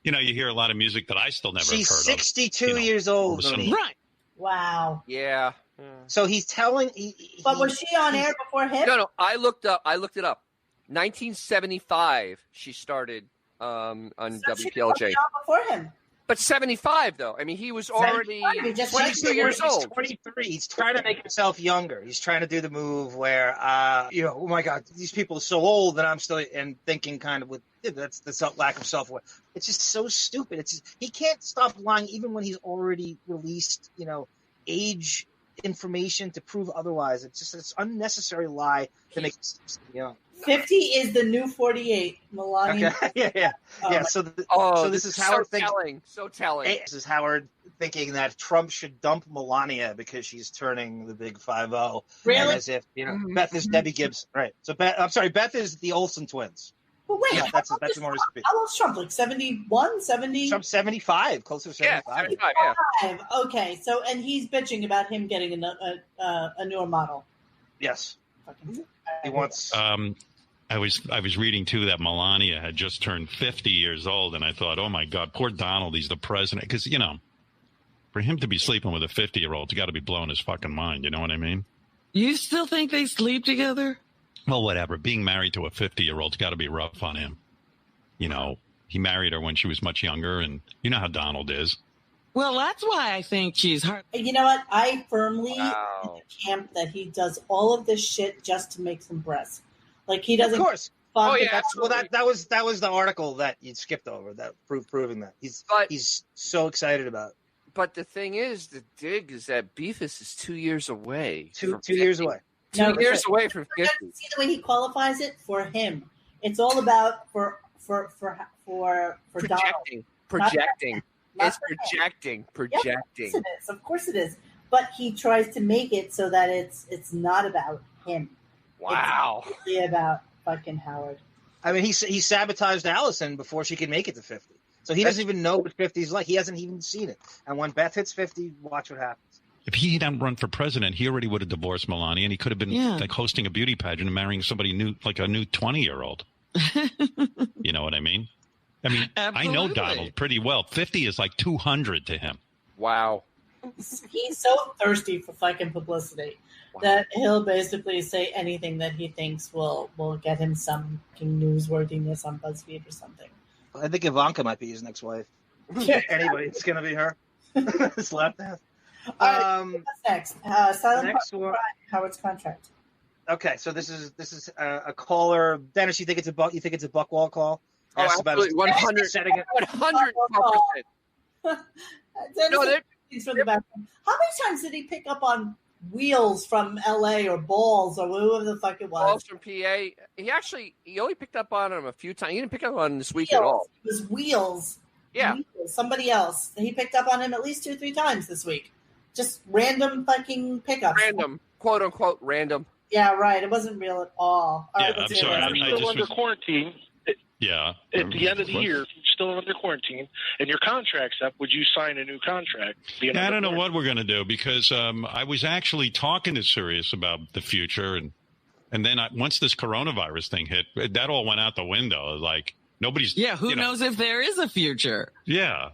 you hear a lot of music that I still never heard of. She's 62 years old. Right. Wow. Yeah. So he's telling. But was she on air before him? No. I looked it up. 1975, she started on WPLJ. She was before him. But 75, though. I mean, he was already 22 years old. He's 23. He's trying to make himself younger. He's trying to do the move where, oh my God, these people are so old that I'm still thinking kind of with that's the lack of self-worth. It's just so stupid. He can't stop lying even when he's already released, age information to prove otherwise. It's an unnecessary lie to make young. 50 is the new 48, Melania. Okay. Yeah. So this is Howard thinking. So telling. This is Howard thinking that Trump should dump Melania because she's turning the big 5-0. Really? As if Beth is Debbie Gibbs. Right. So Beth is the Olsen twins. But wait, that's more speed. How old's Trump? Like 71, 70? Trump's 75, closer to 75. Yeah, 75, yeah. Okay, so and he's bitching about him getting a newer model. Yes. He wants. I was reading too that Melania had just turned 50 years old, and I thought, oh my God, poor Donald, he's the president, because for him to be sleeping with a 50-year-old, he's got to be blowing his fucking mind. You know what I mean? You still think they sleep together? Well, whatever. Being married to a 50-year-old's got to be rough on him. He married her when she was much younger, and you know how Donald is. Well, that's why I think she's hard. You know what? I firmly in the camp that he does all of this shit just to make some breasts. Like he doesn't. Of course. Oh yeah. That was the article that you skipped over that proving that he's so excited about. But the thing is, the dig is that Beefus is 2 years away. 2 years away. 2 years away from 50. See the way he qualifies it for him. It's all about for projecting. Donald. Projecting. It's projecting. Yes, of course it is. But he tries to make it so that it's not about him. Wow. It's really about fucking Howard. I mean, he sabotaged Allison before she could make it to 50. So he doesn't even know what 50 is like. He hasn't even seen it. And when Beth hits 50, watch what happens. If he hadn't run for president, he already would have divorced Melania, and he could have been like hosting a beauty pageant and marrying somebody new, like a new 20-year-old. You know what I mean? I mean, absolutely. I know Donald pretty well. 50 is like 200 to him. Wow. He's so thirsty for fucking publicity. that he'll basically say anything that he thinks will get him some newsworthiness on BuzzFeed or something. I think Ivanka might be his next wife. Anyway, it's going to be her. This lap dance. All right, what's next? Silent Next one. Howard's contract. Okay, so this is a caller. Dennis, you think it's a Buckwall call? Oh, absolutely, 100%. Dennis from the background. How many times did he pick up on wheels from L.A. or balls or whoever the fuck it was? Balls from PA. He only picked up on him a few times. He didn't pick up on him this week at all. It was wheels. Yeah. Wheels. Somebody else. He picked up on him at least 2-3 times this week. Just random fucking pickups. Random. Quote unquote random. Yeah, right. It wasn't real at all. Yeah, I'm sorry. You're still under quarantine. Yeah. At the end of the year, you're still under quarantine, and your contract's up. Would you sign a new contract? I don't know what we're going to do because I was actually talking to Sirius about the future, and then once this coronavirus thing hit, that all went out the window. Like nobody's. Yeah, who knows if there is a future? Yeah.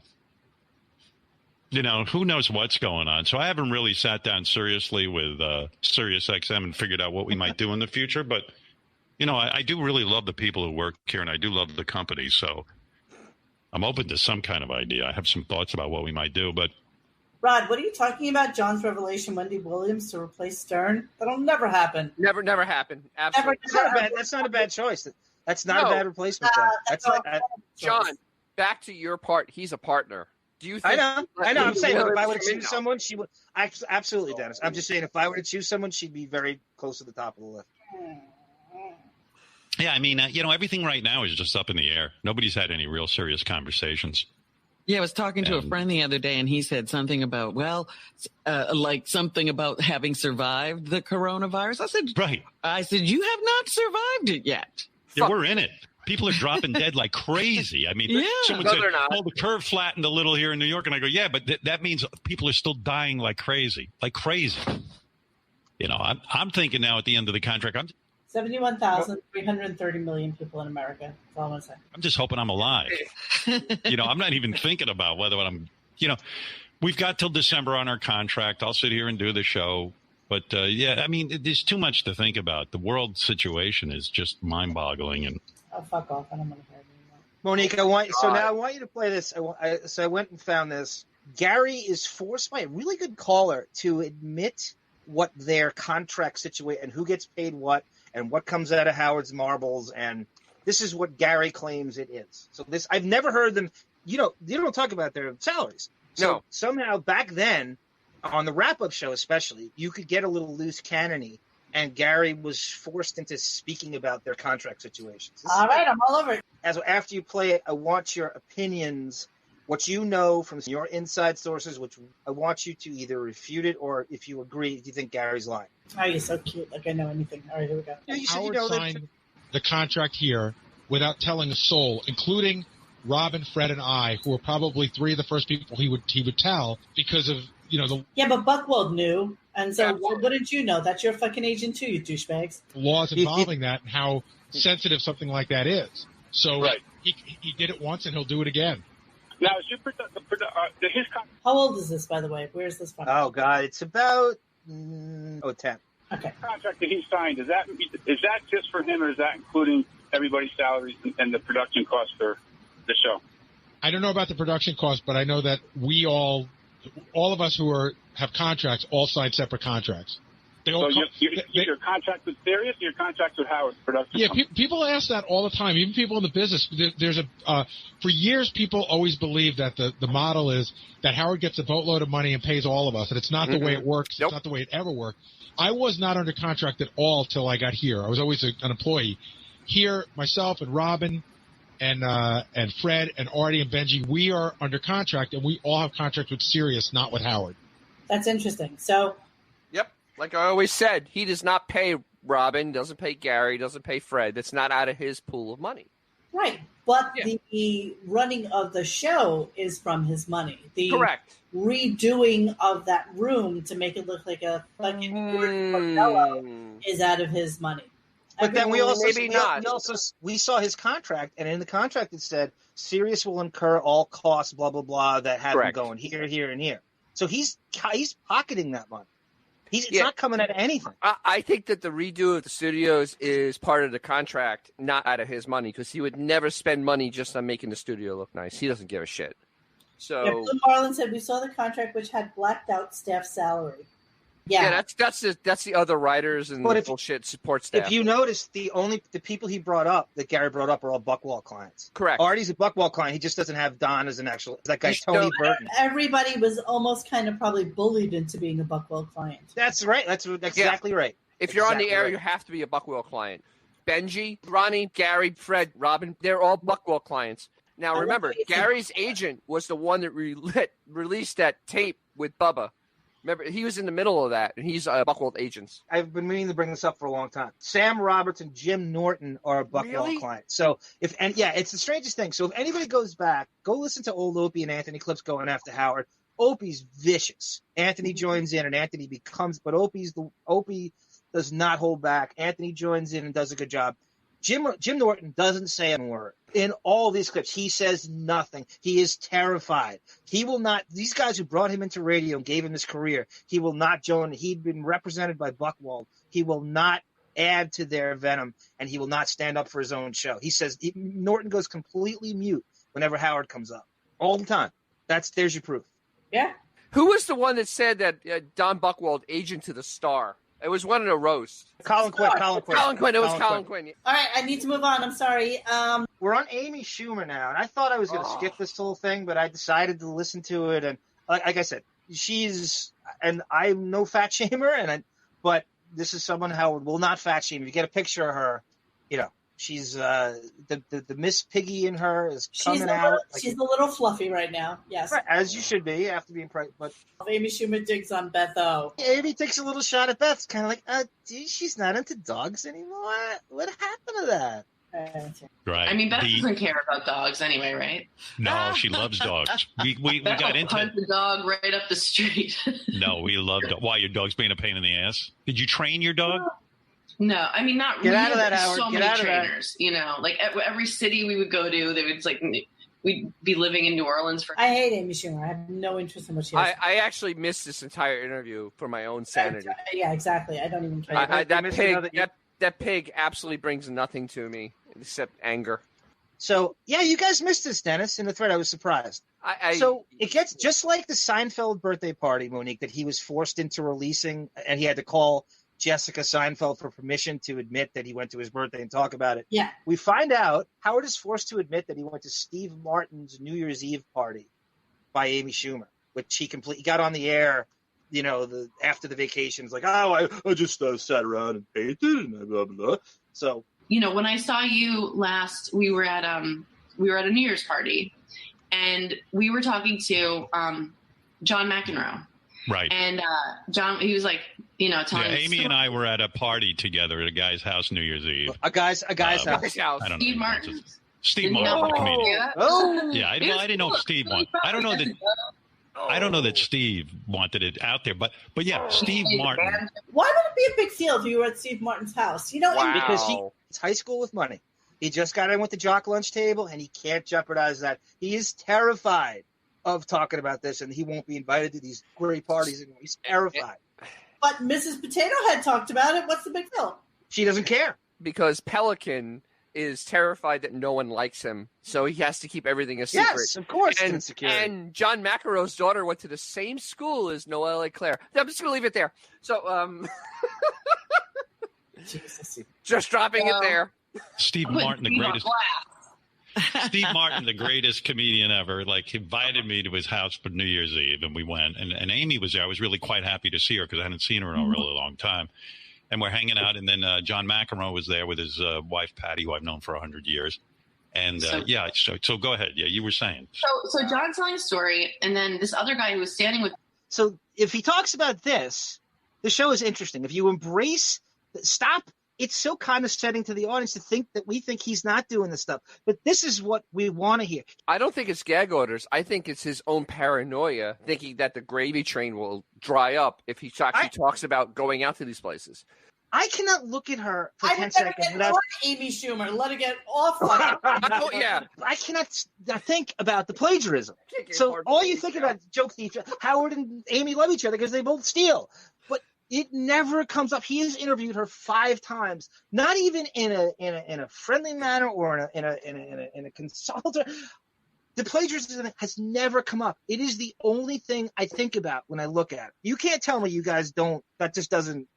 Who knows what's going on? So I haven't really sat down seriously with SiriusXM and figured out what we might do in the future, but. I do really love the people who work here, and I do love the company. So I'm open to some kind of idea. I have some thoughts about what we might do. But Rod, what are you talking about? John's revelation, Wendy Williams to replace Stern? That'll never happen. Never happen. Absolutely. That's not a bad choice. That's not a bad replacement. John, back to your part. He's a partner. Do you think? I know. I'm saying if I were to choose someone, she would. Absolutely, Dennis. I'm just saying if I were to choose someone, she'd be very close to the top of the list. Yeah, I mean, everything right now is just up in the air. Nobody's had any real serious conversations. Yeah, I was talking to a friend the other day, and he said something about, like something about having survived the coronavirus. I said, right. You have not survived it yet. Yeah, we're in it. People are dropping dead like crazy. I mean, someone said, the curve flattened a little here in New York. And I go, yeah, but that means people are still dying like crazy. I'm thinking now at the end of the contract, 71,330 million people in America. That's all I'm going to say. I'm just hoping I'm alive. I'm not even thinking about whether I'm, we've got till December on our contract. I'll sit here and do the show. But, I mean, there's too much to think about. The world situation is just mind-boggling. And fuck off. I don't want to hear it anymore. Monique, I want you to play this. So I went and found this. Gary is forced by a really good caller to admit what their contract situation and who gets paid what and what comes out of Howard's marbles. And this is what Gary claims it is. So this, I've never heard them, you don't talk about their salaries. So somehow back then on the wrap-up show, especially, you could get a little loose cannon-y, and Gary was forced into speaking about their contract situations. All right, I'm all over it. After you play it, I want your opinions, what you know from your inside sources, which I want you to either refute it or, if you agree, if you think Gary's lying. Oh, you're so cute. Like I know anything. All right, here we go. Yeah, Howard signed the contract here without telling a soul, including Robin, Fred, and I, who were probably three of the first people he would tell because of, Yeah, but Buchwald knew. And so what did you know? That's your fucking agent too, you douchebags. Laws involving that and how sensitive something like that is. So he did it once and he'll do it again. Now, how old is this, by the way? Where's this from? Oh, God. It's about 10. Okay. The contract that he signed, is that just for him, or is that including everybody's salaries and the production costs for the show? I don't know about the production costs, but I know that we all of us who have contracts all sign separate contracts. Your contract with Sirius, or your contract with Howard production? Yeah, people ask that all the time. Even people in the business. There's for years, people always believe that the model is that Howard gets a boatload of money and pays all of us, and it's not the way it works. It's not the way it ever worked. I was not under contract at all till I got here. I was always an employee. Here, myself and Robin and Fred and Artie and Benji, we are under contract, and we all have contracts with Sirius, not with Howard. That's interesting. So. Like I always said, he does not pay Robin, doesn't pay Gary, doesn't pay Fred. That's not out of his pool of money. Right. But the running of the show is from his money. The Correct. Redoing of that room to make it look like a fucking hotel is out of his money. But then we saw his contract, and in the contract it said Sirius will incur all costs, blah, blah, blah, that have him going here, here, and here. So he's pocketing that money. It's not coming out of anything. I think that the redo of the studios is part of the contract, not out of his money, because he would never spend money just on making the studio look nice. He doesn't give a shit. So Blue Marlin said we saw the contract which had blacked out staff salary. Yeah, that's the other writers and the bullshit support staff. If you notice, the people he brought up that Gary brought up are all Buckwall clients. Correct. Artie's a Buckwall client. He just doesn't have Don as an actual. That guy Tony Burton. Everybody was almost kind of probably bullied into being a Buckwall client. That's right. That's exactly right. If you're on the air, you have to be a Buckwall client. Benji, Ronnie, Gary, Fred, Robin, they're all Buckwall clients. Now remember, Gary's agent was the one that released that tape with Bubba. Remember, he was in the middle of that, and he's Buckwall agents. I've been meaning to bring this up for a long time. Sam Roberts and Jim Norton are a Buckwall client. So it's the strangest thing. So if anybody goes back, go listen to old Opie and Anthony clips going after Howard. Opie's vicious. Anthony joins in, and Anthony becomes, but Opie does not hold back. Anthony joins in and does a good job. Jim Norton doesn't say a word. In all these clips, he says nothing. He is terrified. He will not – these guys who brought him into radio and gave him his career, he will not join. He'd been represented by Buckwald. He will not add to their venom, and he will not stand up for his own show. He says – Norton goes completely mute whenever Howard comes up all the time. There's your proof. Yeah. Who was the one that said that Don Buckwald, agent to the star? It was one of the roasts. Colin Quinn. It was Colin Quinn. All right, I need to move on. I'm sorry. We're on Amy Schumer now, and I thought I was going to skip this whole thing, but I decided to listen to it. And like I said, and I'm no fat shamer, but this is someone Howard will not fat shame. If you get a picture of her, she's the Miss Piggy in her is coming out. She's a little fluffy right now. Yes, right, as you should be after being pregnant. But Amy Schumer digs on Beth O. Amy takes a little shot at Beth. It's kind of like, she's not into dogs anymore. What happened to that? Right. I mean, Beth doesn't care about dogs anyway, right? No, she loves dogs. We got into it. The dog right up the street. No, we love dogs. Why, your dog's being a pain in the ass? Did you train your dog? No, I mean, not Get really. Out of that, Howard. So Get many out trainers, like every city we would go to, they would we'd be living in New Orleans for. I hate Amy Schumer. I have no interest in what she has. I actually missed this entire interview for my own sanity. Yeah, exactly. I don't even care. That pig absolutely brings nothing to me except anger. So, yeah, you guys missed this, Dennis, in the thread. I was surprised. So it gets just like the Seinfeld birthday party, Monique, that he was forced into releasing, and he had to call Jessica Seinfeld for permission to admit that he went to his birthday and talk about it. Yeah. We find out Howard is forced to admit that he went to Steve Martin's New Year's Eve party by Amy Schumer, which he got on the air, after the vacation. It's like, I just sat around and painted and blah, blah, blah. So, when I saw you last, we were at a New Year's party, and we were talking to John McEnroe. Right. And John, he was like, telling us. Amy and I were at a party together at a guy's house New Year's Eve. A guy's house. I don't Steve know. Martin. Steve Martin, the comedian. Yeah, I didn't know if Steve wanted. I don't know that Steve wanted it out there, but yeah, Steve Martin. Why would it be a big deal if you were at Steve Martin's house? Because it's high school with money. He just got in with the jock lunch table, and he can't jeopardize that. He is terrified of talking about this, and he won't be invited to these great parties anymore. He's terrified. But Mrs. Potato Head talked about it. What's the big deal? She doesn't care. Because Pelican is terrified that no one likes him, so he has to keep everything a secret. Yes, of course. And John McEnroe's daughter went to the same school as Noelle Leclerc. I'm just going to leave it there. So, just dropping it there. Steve Martin, the greatest. Steve Martin, the greatest comedian ever, invited me to his house for New Year's Eve, and we went. And Amy was there. I was really quite happy to see her because I hadn't seen her in a really long time. And we're hanging out, and then John McEnroe was there with his wife, Patty, who I've known for 100 years. And, so go ahead. Yeah, you were saying. So John's telling a story, and then this other guy who was standing with. So if he talks about this, the show is interesting. If you stop. It's so condescending to the audience to think that we think he's not doing this stuff. But this is what we want to hear. I don't think it's gag orders. I think it's his own paranoia, thinking that the gravy train will dry up if he actually talks about going out to these places. I cannot look at her for 10 seconds without Amy Schumer. Let her get off. Yeah. I cannot think about the plagiarism. So all you think about joke thief. Howard and Amy love each other because they both steal. But It never comes up. He has interviewed her 5 times, not even in a friendly manner or in a consultant. The plagiarism has never come up. It is the only thing I think about when I look at it. You can't tell me you guys don't. That just doesn't.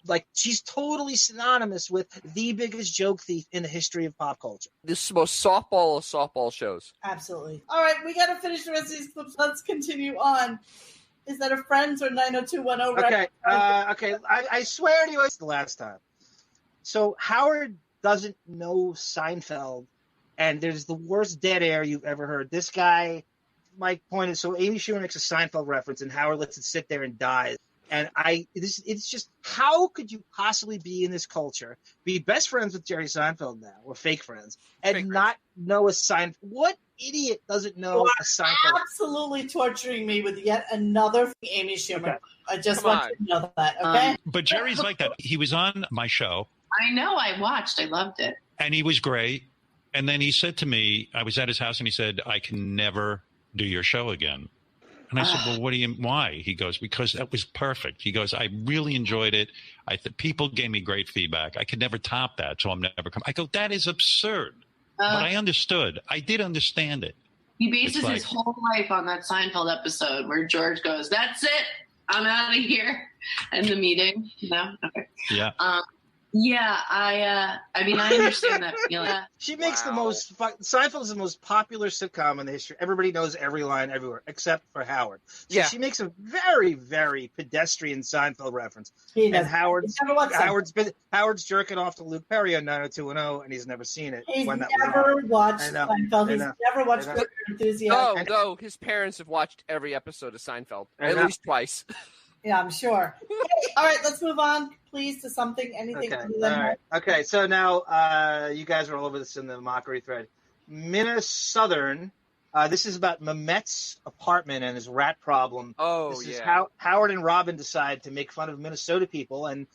Like, she's totally synonymous with the biggest joke thief in the history of pop culture. This is the most softball of softball shows. Absolutely. All right, we got to finish the rest of these clips. Let's continue on. Is that a Friends or 90210? Okay, okay. I swear to you, it's the last time. So Howard doesn't know Seinfeld, and there's the worst dead air you've ever heard. This guy, my point is, so Amy Schumer makes a Seinfeld reference, and Howard lets it sit there and dies. And it's just, how could you possibly be in this culture, be best friends with Jerry Seinfeld now, or fake friends, and not know a Seinfeld? What idiot doesn't know a Seinfeld? Absolutely torturing me with yet another Amy Schumer. Okay. I just want to know that, okay? But Jerry's like that. He was on my show. I know. I watched. I loved it. And he was great. And then he said to me, I was at his house, and he said, I can never do your show again. And I said, well, why? He goes, because that was perfect. He goes, I really enjoyed it. People gave me great feedback. I could never top that, so I'm never coming. I go, that is absurd. But I understood. I did understand it. He bases his whole life on that Seinfeld episode where George goes, that's it. I'm out of here. And the meeting. No? Okay. Yeah. Yeah, I mean, I understand that feeling. She makes the most. Seinfeld is the most popular sitcom in the history. Everybody knows every line everywhere, except for Howard. So she makes a very, very pedestrian Seinfeld reference. And Howard's jerking off to Luke Perry on 90210, and he's never seen it. He's never watched Seinfeld. He's never watched Curb Your Enthusiasm. No, his parents have watched every episode of Seinfeld at least twice. Yeah, I'm sure. Okay, all right, let's move on, please, to anything. Okay, all right. Okay, so now you guys are all over this in the mockery thread. Minnesouthern, this is about Mamet's apartment and his rat problem. This is how Howard and Robin decide to make fun of Minnesota people, and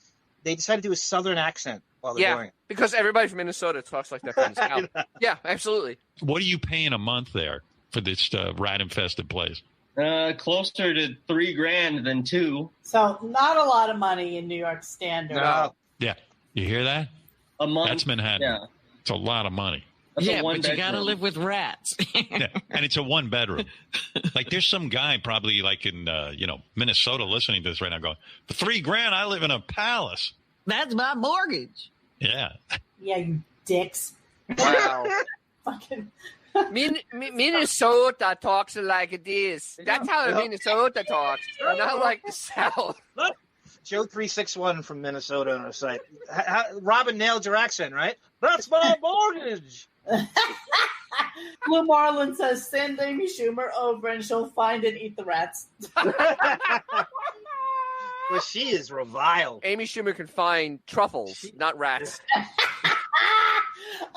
they decide to do a Southern accent while they're doing it. Because everybody from Minnesota talks like that from the South. Yeah, absolutely. What are you paying a month there for this rat-infested place? Closer to $3,000 than $2,000. So not a lot of money in New York Standard. No. Yeah, you hear that? A month. That's Manhattan. Yeah. It's a lot of money. But you got to live with rats. Yeah, and it's a 1-bedroom. Like, there's some guy probably like in Minnesota listening to this right now going, for $3,000, I live in a palace. That's my mortgage. Yeah. Yeah, you dicks. Wow. Fucking. Minnesota talks like this. That's how Minnesota talks, not like the South. Joe 361 from Minnesota on our site. Robin nailed your accent, right? That's my mortgage. Blue Marlin says, send Amy Schumer over and she'll find and eat the rats. Well, she is reviled. Amy Schumer can find truffles, not rats.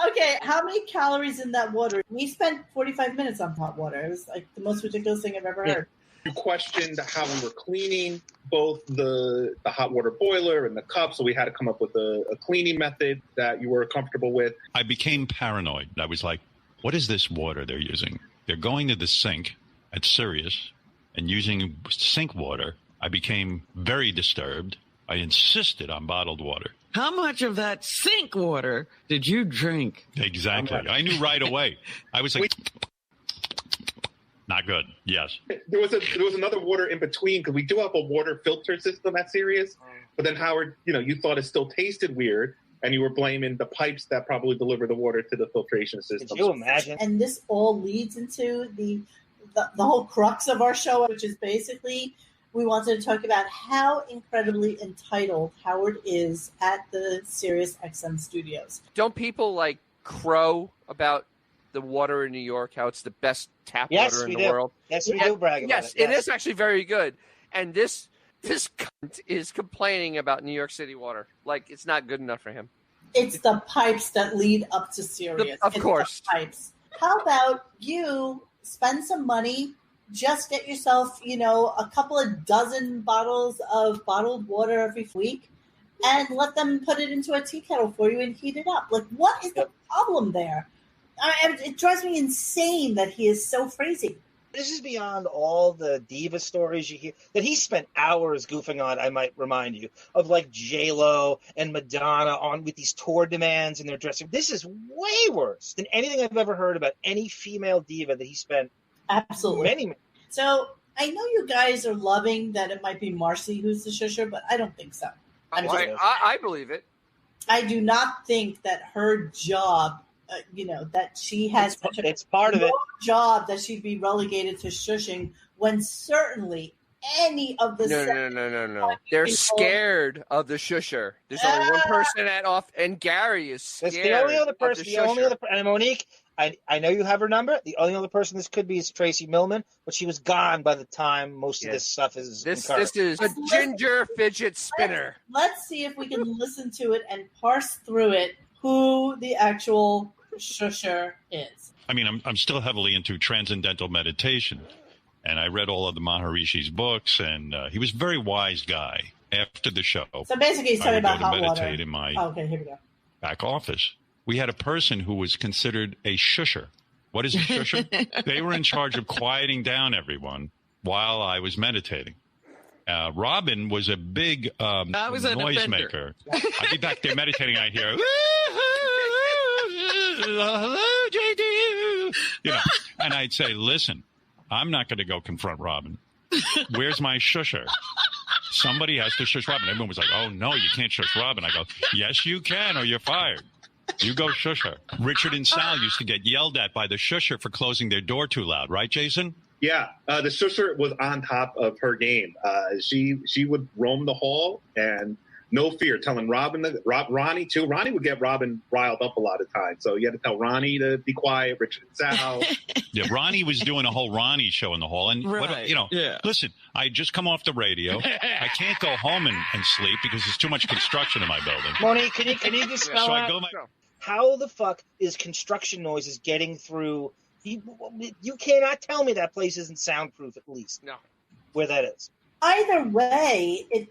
Okay, how many calories in that water? We spent 45 minutes on hot water. It was like the most ridiculous thing I've ever heard. You questioned how we were cleaning both the hot water boiler and the cup, so we had to come up with a cleaning method that you were comfortable with. I became paranoid. I was like, what is this water they're using? They're going to the sink at Sirius and using sink water. I became very disturbed. I insisted on bottled water. How much of that sink water did you drink? Exactly. I knew right away. I was like, not good. Yes. There was another water in between because we do have a water filter system at Sirius. But then Howard, you thought it still tasted weird, and you were blaming the pipes that probably deliver the water to the filtration system. Could you imagine? And this all leads into the whole crux of our show, which is basically we wanted to talk about how incredibly entitled Howard is at the SiriusXM studios. Don't people crow about the water in New York, how it's the best tap water in the world? Yes, we do brag about it. Yes, it is actually very good. And this cunt is complaining about New York City water. Like, it's not good enough for him. It's the pipes that lead up to Sirius. Of course. The pipes. How about you spend some money, just get yourself, a couple of dozen bottles of bottled water every week and let them put it into a tea kettle for you and heat it up. Like, what is the problem there? It drives me insane that he is so crazy. This is beyond all the diva stories you hear that he spent hours goofing on. I might remind you of like J-Lo and Madonna on with these tour demands in their dressing. This is way worse than anything I've ever heard about any female diva that he spent. Absolutely. Many. So I know you guys are loving that it might be Marcy who's the shusher, but I don't think so. I believe it. I do not think that her job, that she has it's part of it. Job that she'd be relegated to shushing when certainly any of the No. They're scared of the shusher. There's only one person and Gary is scared. That's the only other person. And Monique, I know you have her number. The only other person this could be is Tracy Millman, but she was gone by the time most of this stuff is. This is a ginger fidget spinner. Let's see if we can listen to it and parse through it who the actual shusher is. I mean, I'm still heavily into transcendental meditation, and I read all of the Maharishi's books, and he was a very wise guy. After the show, so basically, he's talking about hot water. In my okay, here we go. Back office. We had a person who was considered a shusher. What is a shusher? They were in charge of quieting down everyone while I was meditating. Robin was a big noisemaker. I'd be back there meditating. I'd hear, hello, JD. And I'd say, listen, I'm not going to go confront Robin. Where's my shusher? Somebody has to shush Robin. Everyone was like, oh, no, you can't shush Robin. I go, yes, you can, or you're fired. You go shush her. Richard and Sal used to get yelled at by the shusher for closing their door too loud. Right, Jason? Yeah. The shusher was on top of her game. She would roam the hall and no fear, telling Ronnie too. Ronnie would get Robin riled up a lot of times. So you had to tell Ronnie to be quiet, Richard and Sal. Yeah, Ronnie was doing a whole Ronnie show in the hall. And, listen, I just come off the radio. I can't go home and sleep because there's too much construction in my building. Monique, can you just spell out how the fuck is construction noises getting through? You cannot tell me that place isn't soundproof, at least. No. Where that is. Either way, it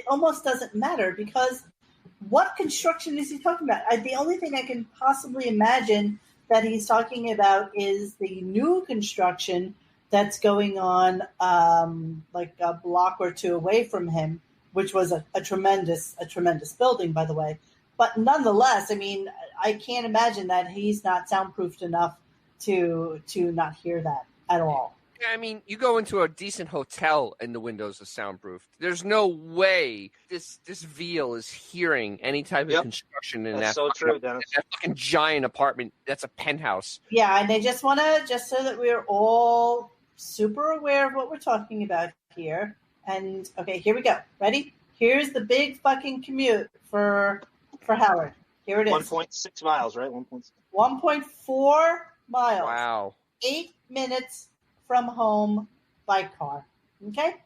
almost doesn't matter, because what construction is he talking about? The only thing I can possibly imagine that he's talking about is the new construction that's going on like a block or two away from him, which was a tremendous building, by the way. But nonetheless, I mean, I can't imagine that he's not soundproofed enough to not hear that at all. I mean, you go into a decent hotel and the windows are soundproofed. There's no way this Veal is hearing any type of construction in that fucking giant apartment. That's a penthouse. Yeah, and they just want to, just so that we're all super aware of what we're talking about here. And, okay, here we go. Ready? Here's the big fucking commute for Howard. Here it is. 1.6 miles, right? 1.4 miles. Wow. 8 minutes from home by car. Okay?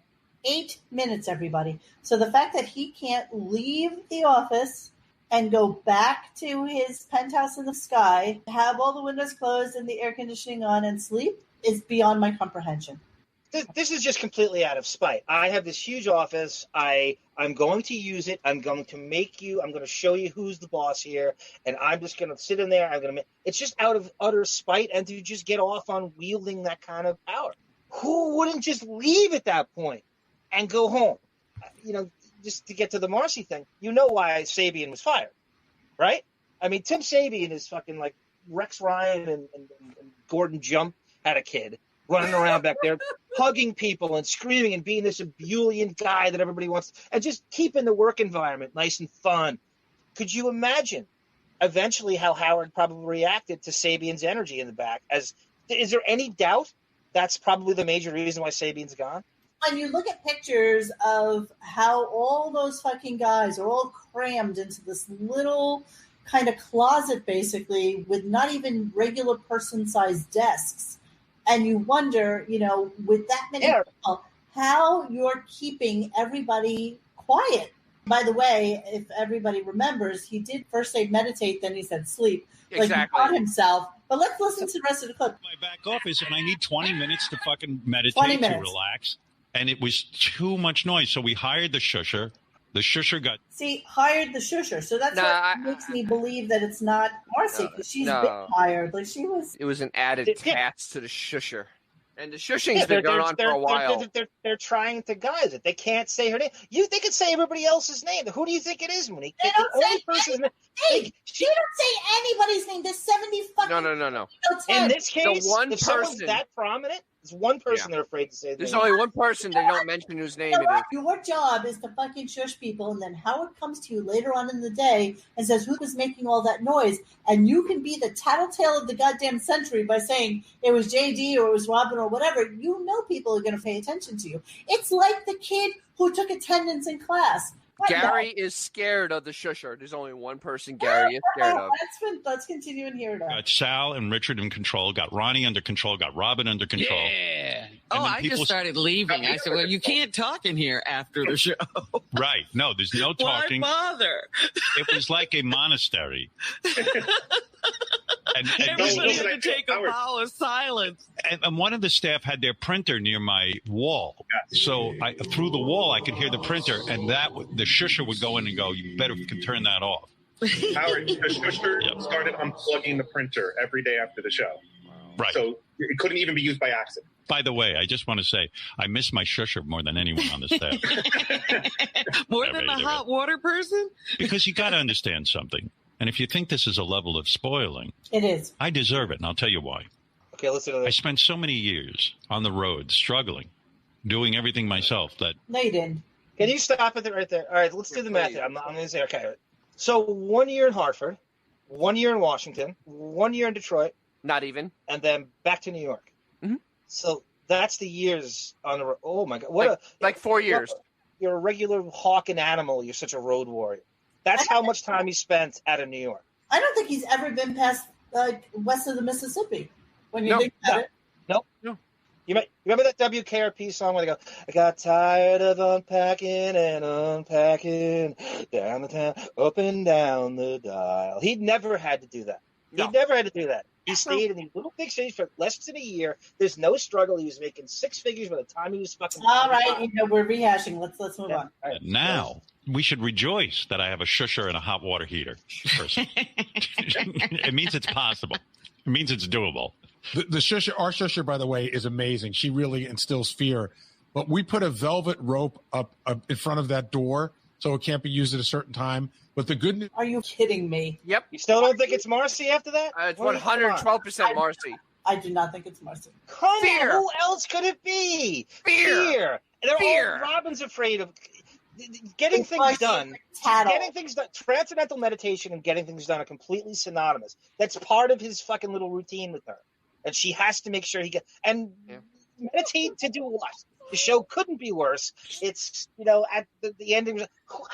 8 minutes, everybody. So the fact that he can't leave the office and go back to his penthouse in the sky, have all the windows closed and the air conditioning on and sleep is beyond my comprehension. This is just completely out of spite. I have this huge office. I'm going to use it. I'm going to show you who's the boss here, and I'm just going to sit in there. It's just out of utter spite and to just get off on wielding that kind of power. Who wouldn't just leave at that point and go home? Just to get to the Marcy thing, why Sabian was fired, right? I mean, Tim Sabian is fucking like Rex Ryan and Gordon Jump had a kid running around back there, hugging people and screaming and being this ebullient guy that everybody wants, and just keeping the work environment nice and fun. Could you imagine eventually how Howard probably reacted to Sabian's energy in the back? Is there any doubt that's probably the major reason why Sabian's gone? When you look at pictures of how all those fucking guys are all crammed into this little kind of closet, basically, with not even regular person-sized desks, and you wonder, with that many people, how you're keeping everybody quiet. By the way, if everybody remembers, he did first say meditate, then he said sleep. Exactly. Like he taught himself. But let's listen to the rest of the clip. My back office, and I need 20 minutes to fucking meditate to relax. And it was too much noise. So we hired the shusher. The shusher hired the shusher. So that's what makes me believe that it's not Marcy, because she's been hired. Like she was. It was an added task to the shusher. And the shushing's been going on for a while. They're trying to guise it. They can't say her name. They could say everybody else's name. Who do you think it is, Monique? They don't say anybody's name. There's 70 fucking... No. In this case, the one if person someone's that prominent, there's one person they're afraid to say. There's only one person they don't mention whose name it is. Your job is to fucking shush people, and then Howard comes to you later on in the day and says, who was making all that noise? And you can be the tattletale of the goddamn century by saying it was JD or it was Robin or whatever. You know people are going to pay attention to you. It's like the kid who took attendance in class. Gary is scared of the shusher. There's only one person Gary is scared of. Let's continue in here now. Got Sal and Richard in control, got Ronnie under control, got Robin under control. Yeah. I just started leaving. I said, well, you can't talk in here after the show. Right. No, there's no talking. Why bother? It was like a monastery. And everybody had to take a vow of silence. And one of the staff had their printer near my wall. So through the wall, I could hear the printer, and the shusher would go in and go, you better turn that off. Howard, the shusher started unplugging the printer every day after the show. Right. So it couldn't even be used by accident. By the way, I just want to say, I miss my shusher more than anyone on the staff. More than the hot water person? Because you got to understand something. And if you think this is a level of spoiling, it is. I deserve it, and I'll tell you why. Okay, listen to this. I spent so many years on the road, struggling, doing everything myself that... No, you didn't. Can you stop it right there? All right, let's do the math here. I'm going to say, okay. So 1 year in Hartford, 1 year in Washington, 1 year in Detroit. Not even. And then back to New York. Mm-hmm. So that's the years on the road. Oh, my God. Like 4 years. You're a regular hawk and animal. You're such a road warrior. That's how much time he spent out of New York. I don't think he's ever been past west of the Mississippi. When you think about it. No. You remember that WKRP song where they go, I got tired of unpacking and unpacking down the town, up and down the dial. He never had to do that. He never had to do that. He stayed in these little big cities for less than a year. There's no struggle. He was making six figures by the time he was fucking... All right, we're rehashing. Let's move on. Right. Now, we should rejoice that I have a shusher and a hot water heater person. It means it's possible. It means it's doable. The shusher, our shusher, by the way, is amazing. She really instills fear. But we put a velvet rope up in front of that door so it can't be used at a certain time. But the good news... Are you kidding me? Yep. You still don't think it's Marcy after that? It's 112% Marcy. I do not think it's Marcy. Come on, who else could it be? Fear. All Robin's afraid of getting things done. Getting things done. Transcendental meditation and getting things done are completely synonymous. That's part of his fucking little routine with her. And she has to make sure he gets... And meditate to do what? The show couldn't be worse. It's, at the ending,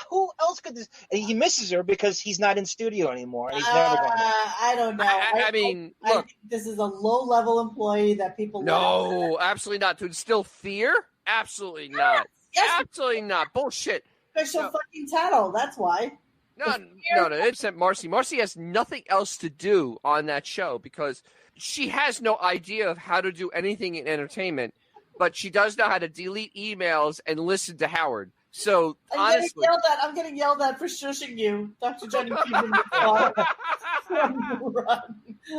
who else could this? And he misses her because he's not in studio anymore. He's never going. I don't know. I mean, look. This is a low-level employee that people... No, absolutely not. To instill fear? Absolutely not. Yes. Absolutely not. Bullshit. Because she'll fucking tattle. That's why. No. It's Marcy. Marcy has nothing else to do on that show because she has no idea of how to do anything in entertainment. But she does know how to delete emails and listen to Howard. So honestly, I'm getting yelled at for shushing you, Dr. Johnny.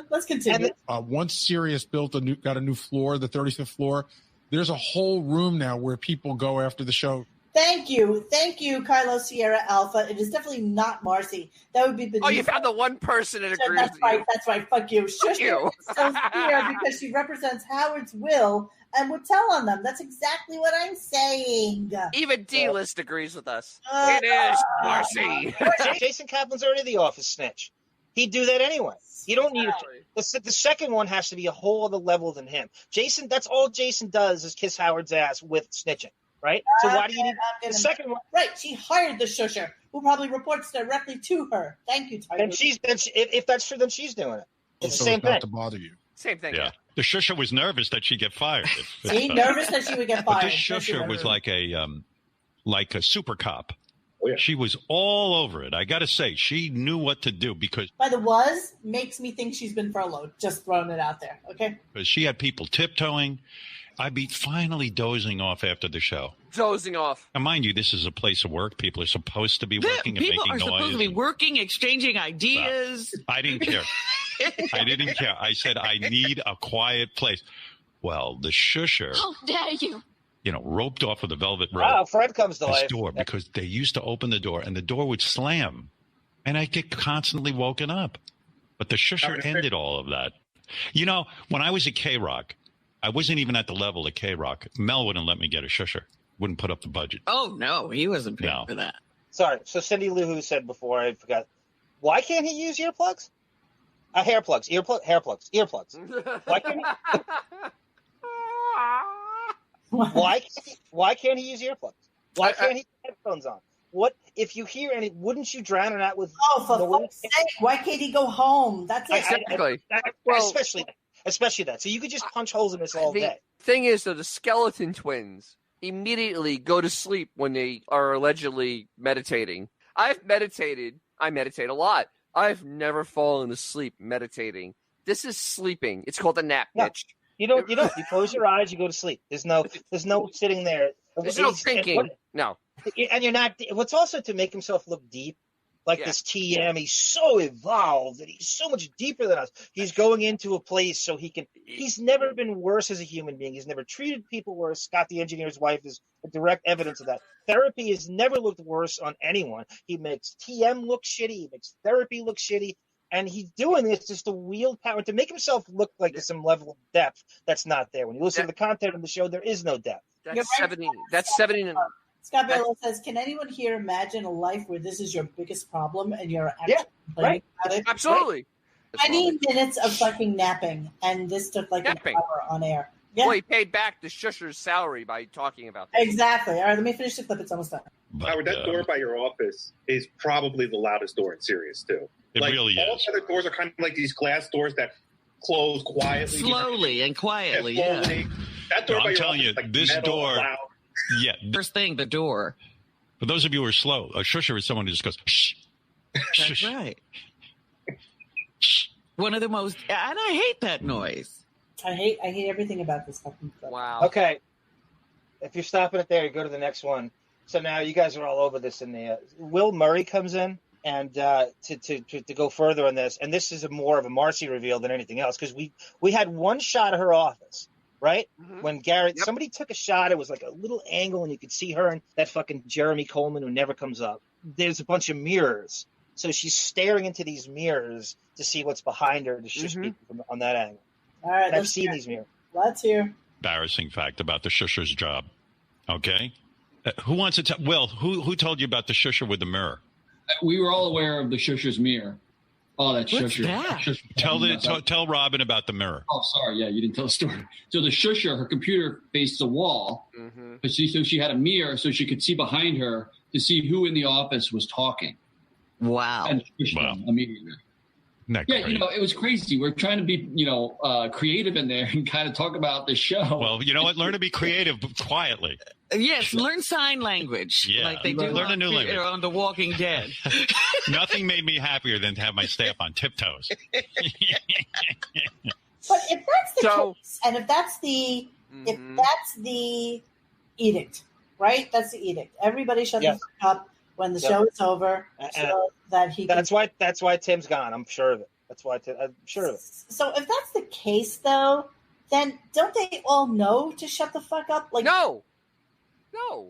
Let's continue. Once Sirius got a new floor, the 35th floor, there's a whole room now where people go after the show. Thank you, Kylo Sierra Alpha. It is definitely not Marcy. That would be the. Oh, you found the one person that agrees. That's right. That's right. Fuck you. Shush you. So here because she represents Howard's will and would tell on them. That's exactly what I'm saying. Even D-List agrees with us. It is Marcy. Jason Kaplan's already the office snitch. He'd do that anyway. You don't need it. The second one has to be a whole other level than him. Jason, that's all Jason does is kiss Howard's ass with snitching. Right? So why do you need the second one? Right. She hired the shusher, who probably reports directly to her. Thank you, Tyler. And if that's true, then she's doing it. It's the same thing. Not to bother you. Same thing. Yeah. The shusher was nervous that she'd get fired. Nervous that she would get fired. But this shusher was like a super cop. Oh, yeah. She was all over it. I got to say, she knew what to do because... By the was makes me think she's been furloughed. Just throwing it out there, okay? Because she had people tiptoeing. I'd be finally dozing off after the show. Dozing off. And mind you, this is a place of work. People are supposed to be working and making noise. People are supposed to be working, exchanging ideas. I didn't care. I didn't care. I said, I need a quiet place. Well, the Shusher, How dare you? Roped off with a velvet rope. Wow, Fred comes to this life. door because they used to open the door and the door would slam, and I'd get constantly woken up. But the Shusher ended all of that. When I was at K-Rock, I wasn't even at the level of K-Rock. Mel wouldn't let me get a Shusher. Wouldn't put up the budget. Oh, no, he wasn't paying for that. Sorry. So Cindy Lou Who said before, I forgot. Why can't he use earplugs? Hair plugs, hair plugs, earplugs. Why can't he? Why can't he use earplugs? Why can't he put headphones on? What if you hear any? Wouldn't you drown it out with? Oh, for fuck's sake! Why can't he go home? That's exactly. Especially that. So you could just punch holes in this all day. Thing is, though, the skeleton twins immediately go to sleep when they are allegedly meditating. I've meditated. I meditate a lot. I've never fallen asleep meditating. This is sleeping. It's called a nap, bitch. You don't. You close your eyes. You go to sleep. There's no sitting there. There's no thinking. No. And you're not. What's also to make himself look deep, like this TM. He's so evolved and he's so much deeper than us. He's going into a place so he can. He's never been worse as a human being. He's never treated people worse. Scott, the engineer's wife, is a direct evidence of that. Therapy has never looked worse on anyone. He makes TM look shitty. He makes therapy look shitty. And he's doing this just to wield power, to make himself look like there's some level of depth that's not there. When you listen to the content of the show, there is no depth. That's 70. That's 70. Scott Baylor says, "Can anyone here imagine a life where this is your biggest problem and you're actually complaining about it?" Absolutely. 20 minutes of fucking napping, and this took like an hour on air. Yeah. Well, he paid back the Shusher's salary by talking about that. Exactly. All right, let me finish the clip. It's almost done. Howard, that door by your office is probably the loudest door in Sirius, too. It really all is. The other doors are kind of like these glass doors that close quietly. Slowly and quietly, yeah. That door by I'm your telling office you, is like this metal, door, loud. First thing, the door. For those of you who are slow, a Shusher is someone who just goes, shh. That's right. One of the most, and I hate that noise. I hate everything about this fucking clip. Wow. Okay. If you're stopping it there, you go to the next one. So now you guys are all over this. Will Murray comes in and to go further on this. And this is more of a Marcy reveal than anything else, because we had one shot of her office, right? Mm-hmm. When somebody took a shot, it was like a little angle, and you could see her and that fucking Jeremy Coleman who never comes up. There's a bunch of mirrors. So she's staring into these mirrors to see what's behind her to shush people on that angle. All right, and I've seen these mirrors. Let's hear. Embarrassing fact about the Shusher's job. Okay? Who wants to tell? Will, who told you about the Shusher with the mirror? We were all aware of the Shusher's mirror. Oh, that's What's Shusher. that? Tell Robin about the mirror. Oh, sorry. Yeah, you didn't tell the story. So the Shusher, her computer faced the wall, but so she had a mirror so she could see behind her to see who in the office was talking. Wow. And immediately. Yeah, it was crazy. We're trying to be, creative in there and kind of talk about the show. Well, you know what? Learn to be creative quietly. Yes, learn sign language. Yeah, like they do learn a new language on The Walking Dead. Nothing made me happier than to have my staff on tiptoes. But if that's the case, and if that's the edict, right? That's the edict. Everybody shut the fuck up when the show is over, so that he. That's why Tim's gone. I'm sure of it. I'm sure of it. So if that's the case, though, then don't they all know to shut the fuck up? Like no.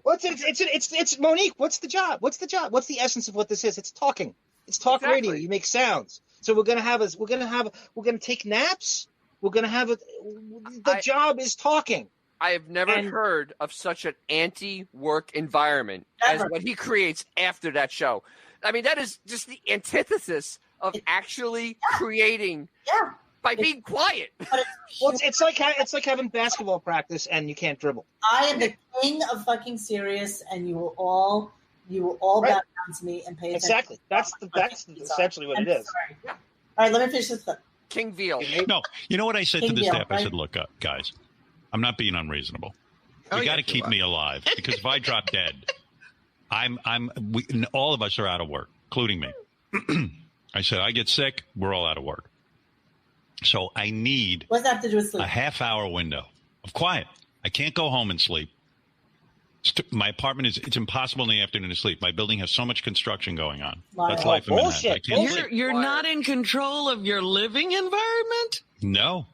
Well, it's Monique. What's the job? What's the essence of what this is? It's talking. It's talk radio. You make sounds. So we're gonna take naps. The job is talking. I have never heard of such an anti-work environment as what he creates after that show. I mean, that is just the antithesis of actually creating by being quiet. Well, it's like having basketball practice and you can't dribble. I am the king of fucking Sirius, and you will all bow down to me and pay attention. Exactly. That's essentially what it is. All right, let me finish this clip. King Veal. No, you know what I said King to the Veal, staff? right? I said, look, guys, I'm not being unreasonable. You got to keep me alive, because if I drop dead, all of us are out of work, including me. I said, I get sick, we're all out of work. So I need What's that have to do with sleep? a half-hour window of quiet. I can't go home and sleep. My apartment it's impossible in the afternoon to sleep. My building has so much construction going on. That's life in Manhattan. I can't sleep. You're not in control of your living environment? No.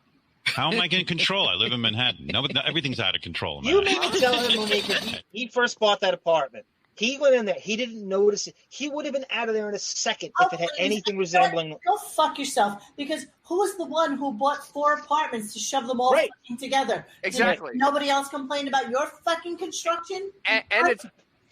How am I going to control? I live in Manhattan. No, everything's out of control. You need to tell him, Monique, when he first bought that apartment. He went in there. He didn't notice it. He would have been out of there in a second if it had anything resembling. Go fuck yourself. Because who was the one who bought 4 apartments to shove them all fucking together? Exactly. Nobody else complained about your fucking construction?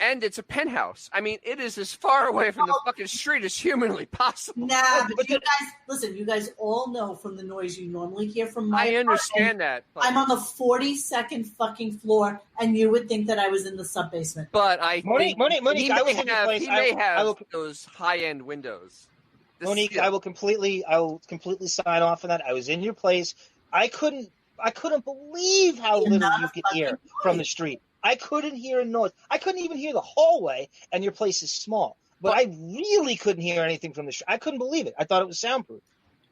And it's a penthouse. I mean, it is as far away from the fucking street as humanly possible. Nah, but you guys, listen, you guys all know from the noise you normally hear from my I understand that. I'm on the 42nd fucking floor, and you would think that I was in the sub-basement. But I think Monique, he may have those high-end windows. Monique, I will completely sign off on that. I was in your place. I couldn't believe how little you could hear from the street. I couldn't hear a noise. I couldn't even hear the hallway, and your place is small. But I really couldn't hear anything from the street. I couldn't believe it. I thought it was soundproof.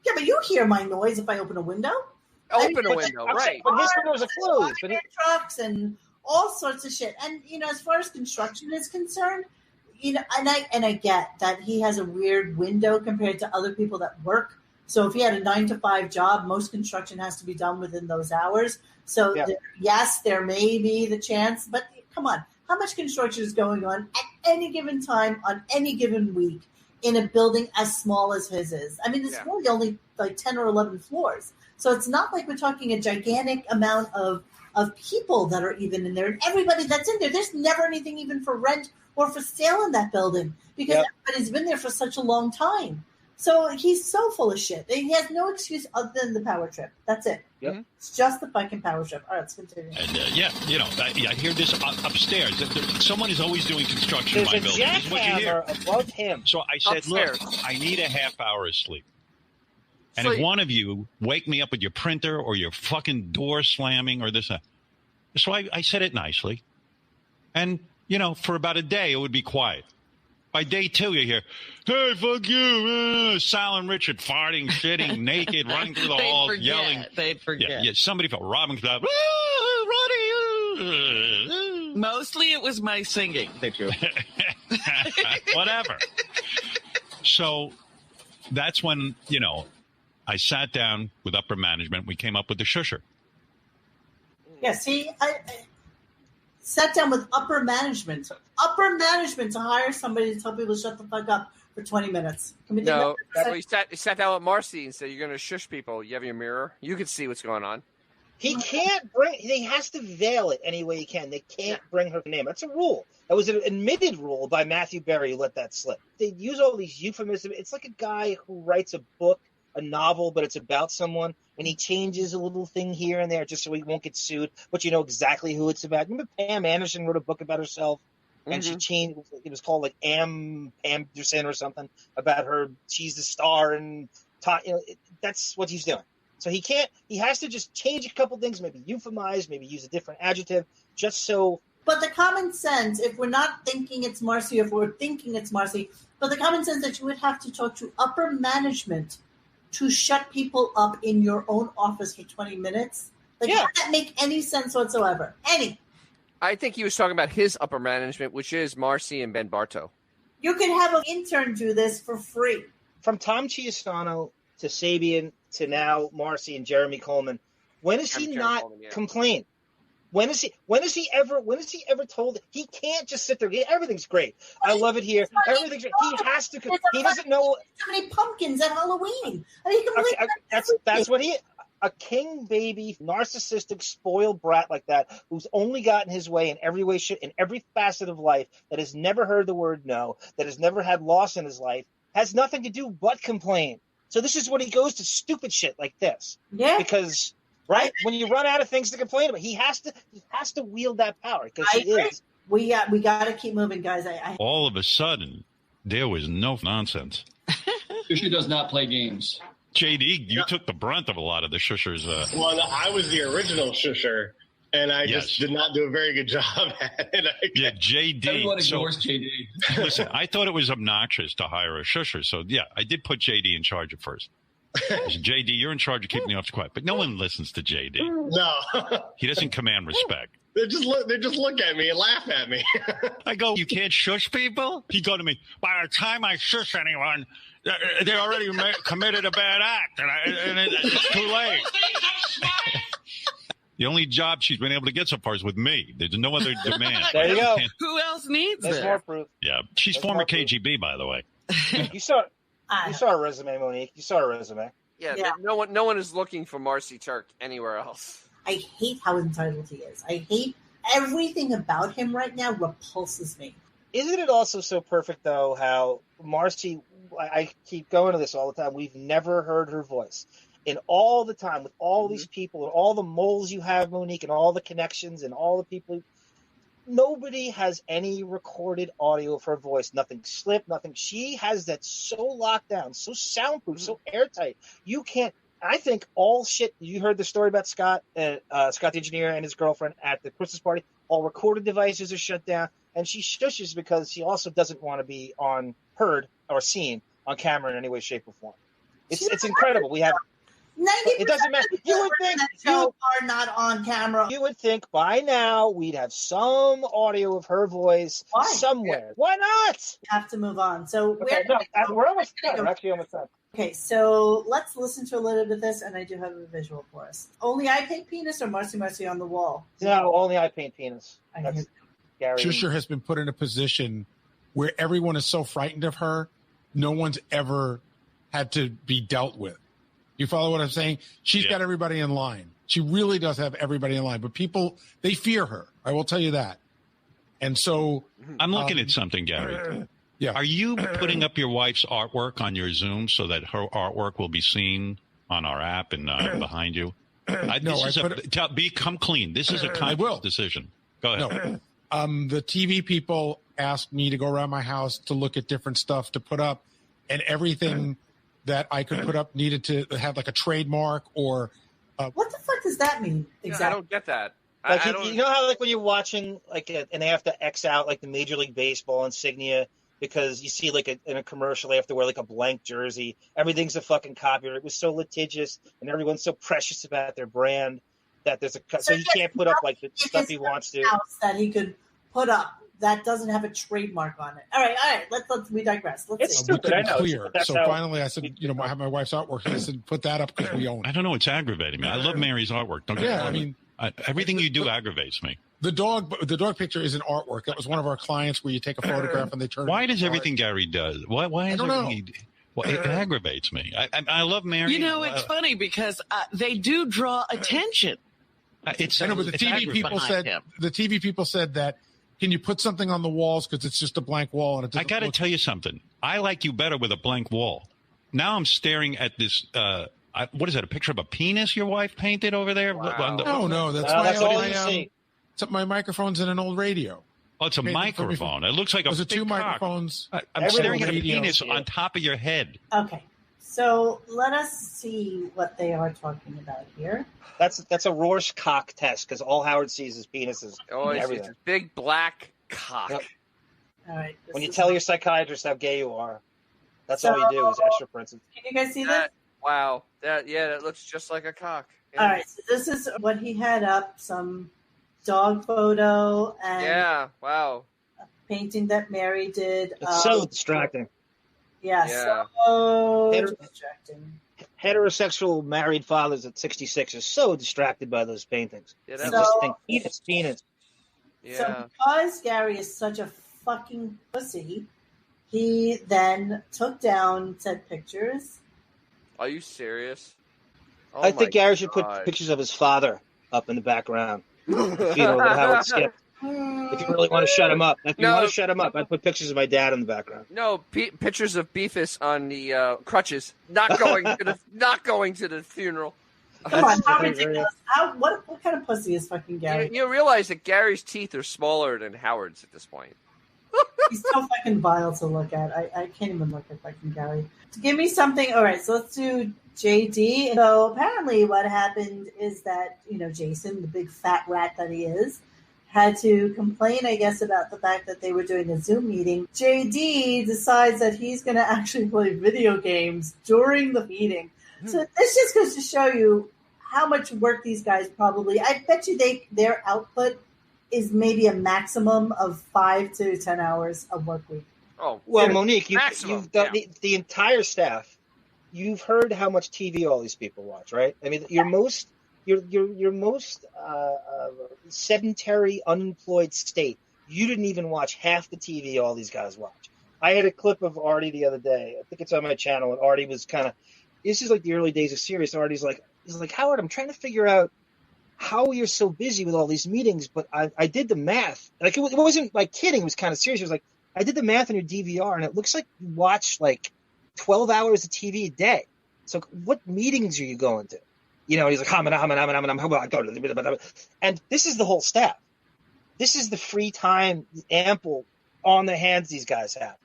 Yeah, but you hear my noise if I open a window. Open a window, right. But his windows are closed. But trucks and all sorts of shit. And, as far as construction is concerned, and I get that he has a weird window compared to other people that work. So if he had a 9-to-5 job, most construction has to be done within those hours. So yes, there may be the chance, but come on, how much construction is going on at any given time on any given week in a building as small as his is? I mean, it's really only like 10 or 11 floors. So it's not like we're talking a gigantic amount of people that are even in there. And everybody that's in there, there's never anything even for rent or for sale in that building because everybody's been there for such a long time. So he's so full of shit. He has no excuse other than the power trip. That's it. Yep. It's just the fucking power trip. All right, let's continue. And I hear this upstairs. Someone is always doing construction in my building. There's a jackhammer above him. So I said, upstairs. Look, I need a half hour of sleep. And if one of you wake me up with your printer or your fucking door slamming or this, so I said it nicely. And, for about a day, it would be quiet. By day 2, you hear, hey, fuck you, Sal and Richard farting, shitting, naked, running through the hall, yelling. They'd forget. Yeah, somebody felt Robin Club. Roddy. Mostly it was my singing. They do. Whatever. So that's when, I sat down with upper management. We came up with the Shusher. Yeah, see, I sat down with upper management to hire somebody to tell people to shut the fuck up for 20 minutes. Can we no, well, you sat down with Marcy and said you're going to shush people. You have your mirror. You can see what's going on. He has to veil it any way he can. They can't bring her name. That's a rule. That was an admitted rule by Matthew Berry who let that slip. They use all these euphemisms. It's like a guy who writes a book, a novel, but it's about someone, and he changes a little thing here and there just so he won't get sued, but you know exactly who it's about. Remember Pam Anderson wrote a book about herself, and she changed. It was called like Pam Anderson or something about her. She's the star, and that's what he's doing. So he can't. He has to just change a couple things, maybe euphemize, maybe use a different adjective, just so. But the common sense, if we're not thinking it's Marcy, if we're thinking it's Marcy, but the common sense that you would have to talk to upper management to shut people up in your own office for 20 minutes. Does that make any sense whatsoever? I think he was talking about his upper management, which is Marcy and Ben Bartow. You could have an intern do this for free. From Tom Chiusano to Sabian to now Marcy and Jeremy Coleman, when has he not complained? When is he ever told he can't just sit there? Everything's great. I love it here. Everything's great. He has to. He doesn't know so many pumpkins at Halloween. I mean, that's what he. A king baby, narcissistic, spoiled brat like that, who's only gotten his way in every way, in every facet of life, that has never heard the word no, that has never had loss in his life, has nothing to do but complain. So this is when he goes to stupid shit like this. Yeah. Because. Right, when you run out of things to complain about, he has to wield that power because he is. We got to keep moving, guys. All of a sudden, there was no nonsense. Shusher does not play games. JD, you took the brunt of a lot of the Shushers. Well, I was the original Shusher, and I just did not do a very good job at it. JD. Everyone ignores JD. Listen, I thought it was obnoxious to hire a Shusher, so I did put JD in charge at first. JD, you're in charge of keeping the office quiet, but no one listens to JD. No. He doesn't command respect. They just look at me and laugh at me. I go, you can't shush people? He go to me, by the time I shush anyone, they already committed a bad act, and it's too late. The only job she's been able to get so far is with me. There's no other demand. There you go. Who else needs That's it? more proof. Yeah, she's That's former more proof. KGB, by the way. You saw her resume, Monique. You saw her resume. Yeah. No one is looking for Marcy Turk anywhere else. I hate how entitled he is. I hate everything about him right now. Repulses me. Isn't it also so perfect, though, how Marcy, I keep going to this all the time, we've never heard her voice. In all the time, with all these people, and all the moles you have, Monique, and all the connections, and all the people, nobody has any recorded audio of her voice. Nothing slipped, nothing. She has that so locked down, so soundproof, so airtight. You can't, I think all shit, you heard the story about Scott the engineer and his girlfriend at the Christmas party, all recorded devices are shut down, and she shushes because she also doesn't want to be heard or seen on camera in any way, shape, or form. It's incredible. We have... It doesn't matter. You would think you are not on camera. You would think by now we'd have some audio of her voice somewhere. Why not? We have to move on. So we're almost done. We're actually almost done. Okay, so let's listen to a little bit of this, and I do have a visual for us. Only I Paint Penis or Marcy on the Wall? No, Only I Paint Penis. That's Gary. Shusher has been put in a position where everyone is so frightened of her, no one's ever had to be dealt with. You follow what I'm saying? She's got everybody in line. She really does have everybody in line. But people, they fear her. I will tell you that. And so... I'm looking at something, Gary. Yeah. Are you putting up your wife's artwork on your Zoom so that her artwork will be seen on our app and behind you? Come clean. This is a conscious decision. Go ahead. No. The TV people asked me to go around my house to look at different stuff to put up, and everything that I could put up needed to have like a trademark or... what the fuck does that mean exactly? I don't get that. Like you know how like when you're watching and they have to X out like the Major League Baseball insignia because you see like in a commercial they have to wear like a blank jersey. Everything's a fucking copyright. It was so litigious and everyone's so precious about their brand that there's so he can't put up like the stuff he wants to. House that he could put up that doesn't have a trademark on it. All right. We digress. It's stupid. I know. Clear. So finally, I said, I have my wife's artwork. I said, put that up because we own it. I don't know. It's aggravating me. I love Mary's artwork. Don't get me wrong. I mean, everything you do aggravates me. The dog picture is an artwork. That was one of our clients where you take a photograph and they turn. Why does everything Gary does? Why is everything? Well, it aggravates me. I love Mary. It's funny because they do draw attention. I know, but the TV people said that. Can you put something on the walls because it's just a blank wall? And I got to tell you something. I like you better with a blank wall. Now I'm staring at this. What is that? A picture of a penis your wife painted over there? Wow. No, that's all you see. My microphone's in an old radio. Oh, it's a microphone. It looks like those are two microphones. I'm staring at a penis on top of your head. Okay, so let us see what they are talking about here. That's a Rorschach test because all Howard sees is penises. Oh, it's a big black cock. Yep. All right. When you tell your psychiatrist how gay you are, that's all you do is extra principle. Can you guys see this? Wow. That looks just like a cock. Yeah. All right. So this is what he had up, some dog photo and wow. A painting that Mary did. It's so distracting. Yeah. So distracting. Heterosexual married fathers at 66 are so distracted by those paintings. Yeah, they just think penis. Yeah. So because Gary is such a fucking pussy, he then took down said pictures. Are you serious? I think Gary should put pictures of his father up in the background. With Howard skipped. If you really want to shut him up. I'd put pictures of my dad in the background. No, pictures of Beefus on the crutches, not going to the funeral. Come on, how ridiculous! What kind of pussy is fucking Gary? You realize that Gary's teeth are smaller than Howard's at this point. He's so fucking vile to look at. I can't even look at fucking Gary. Give me something. All right, so let's do JD. So apparently, what happened is that Jason, the big fat rat that he is, had to complain, I guess, about the fact that they were doing a Zoom meeting. JD decides that he's going to actually play video games during the meeting. So this just goes to show you how much work these guys probably, I bet you their output is maybe a maximum of 5 to 10 hours of work week. Oh, well, Monique, you've done yeah. the entire staff. You've heard how much TV all these people watch, right? I mean, your most sedentary, unemployed state. You didn't even watch half the TV all these guys watch. I had a clip of Artie the other day. I think it's on my channel, and Artie was kind of. This is like the early days of Sirius. Artie's like, Howard, I'm trying to figure out how you're so busy with all these meetings, but I did the math. Like, it wasn't like kidding. It was kind of serious. It was like, I did the math on your DVR, and it looks like you watch like 12 hours of TV a day. So what meetings are you going to? You know, he's like, and this is the whole staff. This is the free time, ample on the hands these guys have.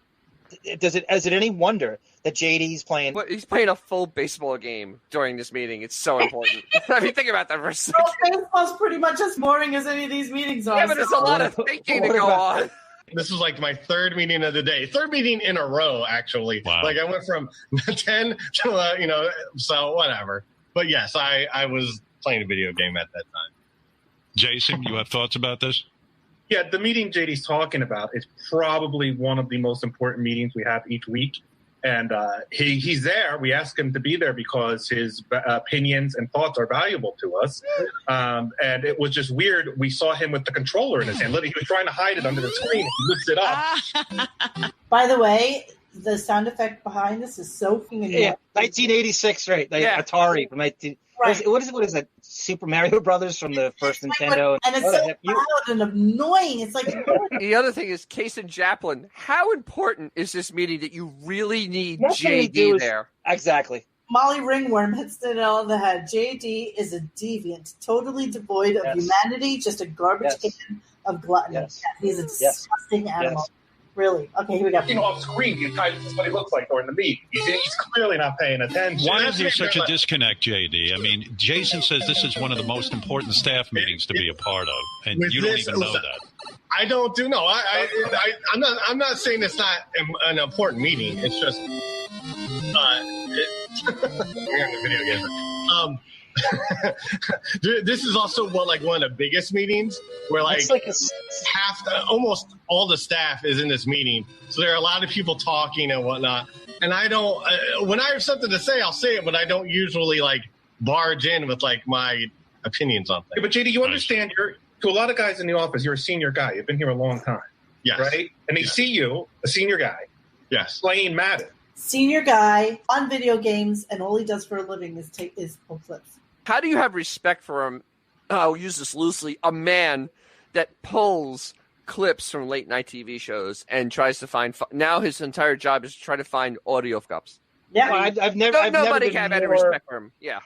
Is it any wonder that JD's playing? Well, he's playing a full baseball game during this meeting. It's so important. I mean, think about that for a second. Well, baseball's pretty much as boring as any of these meetings are. Yeah, but there's a lot of thinking to go on. This was like my third meeting of the day. Third meeting in a row, actually. Wow. Like I went from 10 to, so whatever. But yes, I was playing a video game at that time. Jason, you have thoughts about this? Yeah, the meeting JD's talking about is probably one of the most important meetings we have each week. And he's there. We ask him to be there because his opinions and thoughts are valuable to us. And it was just weird. We saw him with the controller in his hand. Literally, he was trying to hide it under the screen. He lifts it up. By the way, the sound effect behind this is so fucking 1986, right? Atari from 19. Right. What is that? Super Mario Brothers from the first Nintendo. And it's so loud and annoying. It's like the other thing is Case and Chaplin. How important is this meeting that you really need JD there? Exactly. Molly Ringworm hits it on the head. JD is a deviant, totally devoid of humanity, just a garbage can of gluttony. Yes. He's a disgusting animal. Yes. Really? Okay, here we go. Off screen, this is what he looks like during the meet. He's clearly not paying attention. Why is there such a disconnect, JD? I mean, Jason says this is one of the most important staff meetings to be a part of, and you don't even know that. I don't do no. I'm not saying it's not an important meeting. It's just we're in the video game. This is also one of the biggest meetings where almost all the staff is in this meeting. So there are a lot of people talking and whatnot. And I don't, when I have something to say, I'll say it, but I don't usually barge in with my opinions on things. Yeah, but JD, you understand to a lot of guys in the office, you're a senior guy. You've been here a long time. Yes. Right? And they see you, a senior guy, playing Madden. Senior guy on video games, and all he does for a living is pull clips. How do you have respect for him? I'll use this loosely. A man that pulls clips from late night TV shows and tries to find. Now his entire job is to try to find audio cups. Yeah, well, I've never. Nobody can have any respect for him. Yeah,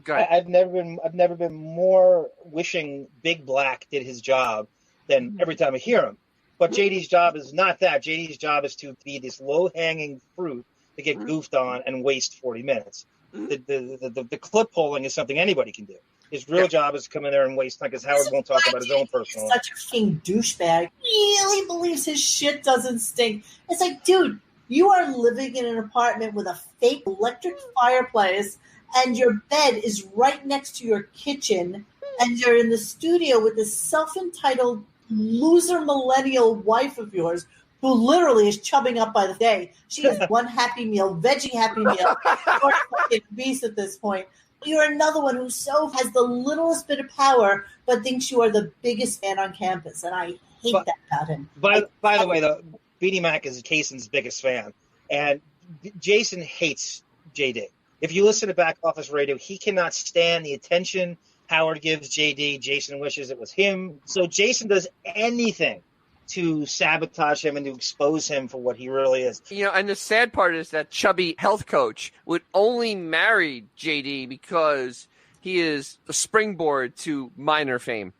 go ahead. I've never been more wishing Big Black did his job than every time I hear him. But JD's job is not that. JD's job is to be this low hanging fruit to get goofed on and waste 40 minutes. The clip pulling is something anybody can do. His real job is to come in there and waste time because Howard won't talk about his own personal life. Such a fucking douchebag. Really believes his shit doesn't stink. It's like, dude, you are living in an apartment with a fake electric fireplace and your bed is right next to your kitchen and you're in the studio with this self-entitled loser millennial wife of yours who literally is chubbing up by the day. She has one Happy Meal, veggie Happy Meal. You're a fucking beast at this point. You're another one who has the littlest bit of power, but thinks you are the biggest fan on campus, and I hate that about him. But by the way, though, Beanie Mac is Cason's biggest fan, and Jason hates JD. If you listen to Back Office Radio, he cannot stand the attention Howard gives JD. Jason wishes it was him. So Jason does anything to sabotage him and to expose him for what he really is. And the sad part is that chubby health coach would only marry JD because he is a springboard to minor fame.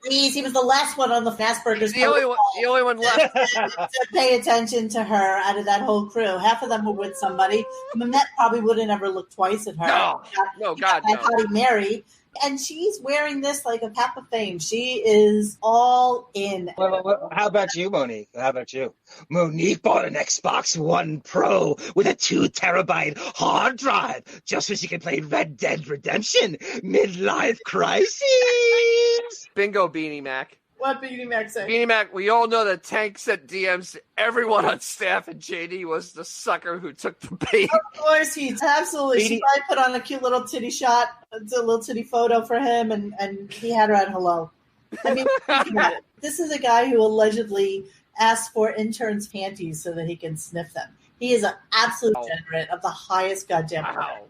Please, he was the last one on the Fastburgers. The only one left to pay attention to her out of that whole crew. Half of them were with somebody. Mehmet probably wouldn't ever look twice at her. No, God, no. Bloody Mary. And she's wearing this like a cap of fame. She is all in. Well, how about you, Monique? How about you? Monique bought an Xbox One Pro with a 2 terabyte hard drive just so she could play Red Dead Redemption Midlife Crisis. Bingo, Beanie Mac. What Beanie Mac say? Beanie Mac, we all know that Tank sent DMs to everyone on staff, and JD was the sucker who took the bait. Of course, he's absolutely. She probably put on a cute little titty shot, a little titty photo for him, and he had her at hello. I mean, think about it. This is a guy who allegedly asked for interns' panties so that he can sniff them. He is an absolute degenerate of the highest goddamn level.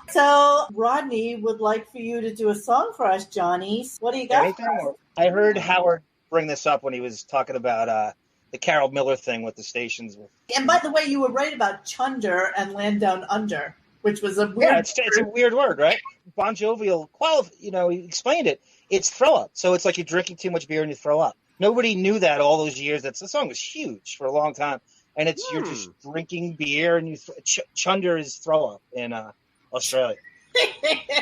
So, Rodney would like for you to do a song for us, Johnny. What do you got for us? I heard Howard bring this up when he was talking about the Carol Miller thing with the stations. And by the way, you were right about chunder and land down under, which was a weird. Yeah, it's a weird word, right? BonJovial, he explained it. It's throw up. So it's like you're drinking too much beer and you throw up. Nobody knew that all those years. The song was huge for a long time, and it's you're just drinking beer and you chunder is throw up in Australia.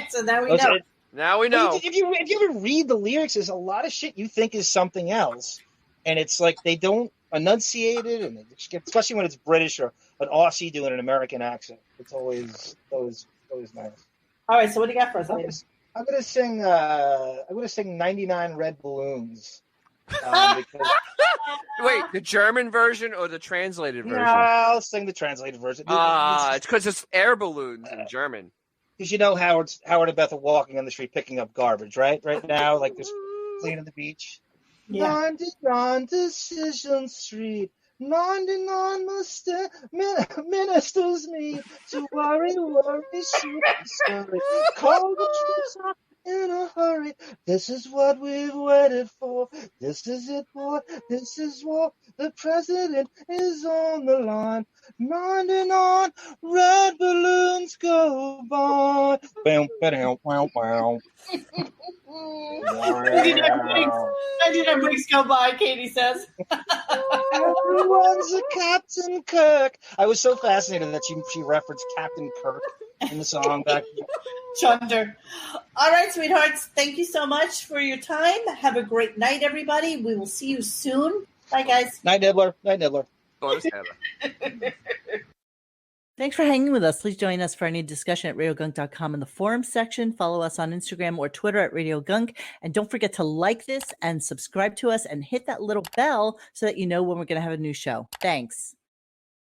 So now we know. Now we know. If you ever read the lyrics, there's a lot of shit you think is something else, and it's like they don't enunciate it, and especially when it's British or an Aussie doing an American accent. It's always nice. All right, so what do you got for us? I'm gonna sing 99 Red Balloons. Because... Wait, the German version or the translated version? No, I'll sing the translated version. It's because it's air balloons in German. Because Howard and Beth are walking on the street picking up garbage, right? Right now, like this cleaning the beach. Yeah. 99 Decision Street. 99 ministers me to worry, sorry. Call the troops up in a hurry. This is what we've waited for. This is it, boy. This is what the president is on the line. 99 red balloons go by. Bam, bam, wow, wow. 99 weeks go by, Katie says. Everyone's a Captain Kirk. I was so fascinated that she referenced Captain Kirk in the song back. Chunder. All right, sweethearts. Thank you so much for your time. Have a great night, everybody. We will see you soon. Bye, guys. Night, Nibbler. Night, Nibbler. Thanks for hanging with us. Please join us for any discussion at radiogunk.com in the forums section. Follow us on Instagram or Twitter at Radio Gunk. And don't forget to like this and subscribe to us and hit that little bell so that you know when we're going to have a new show. Thanks.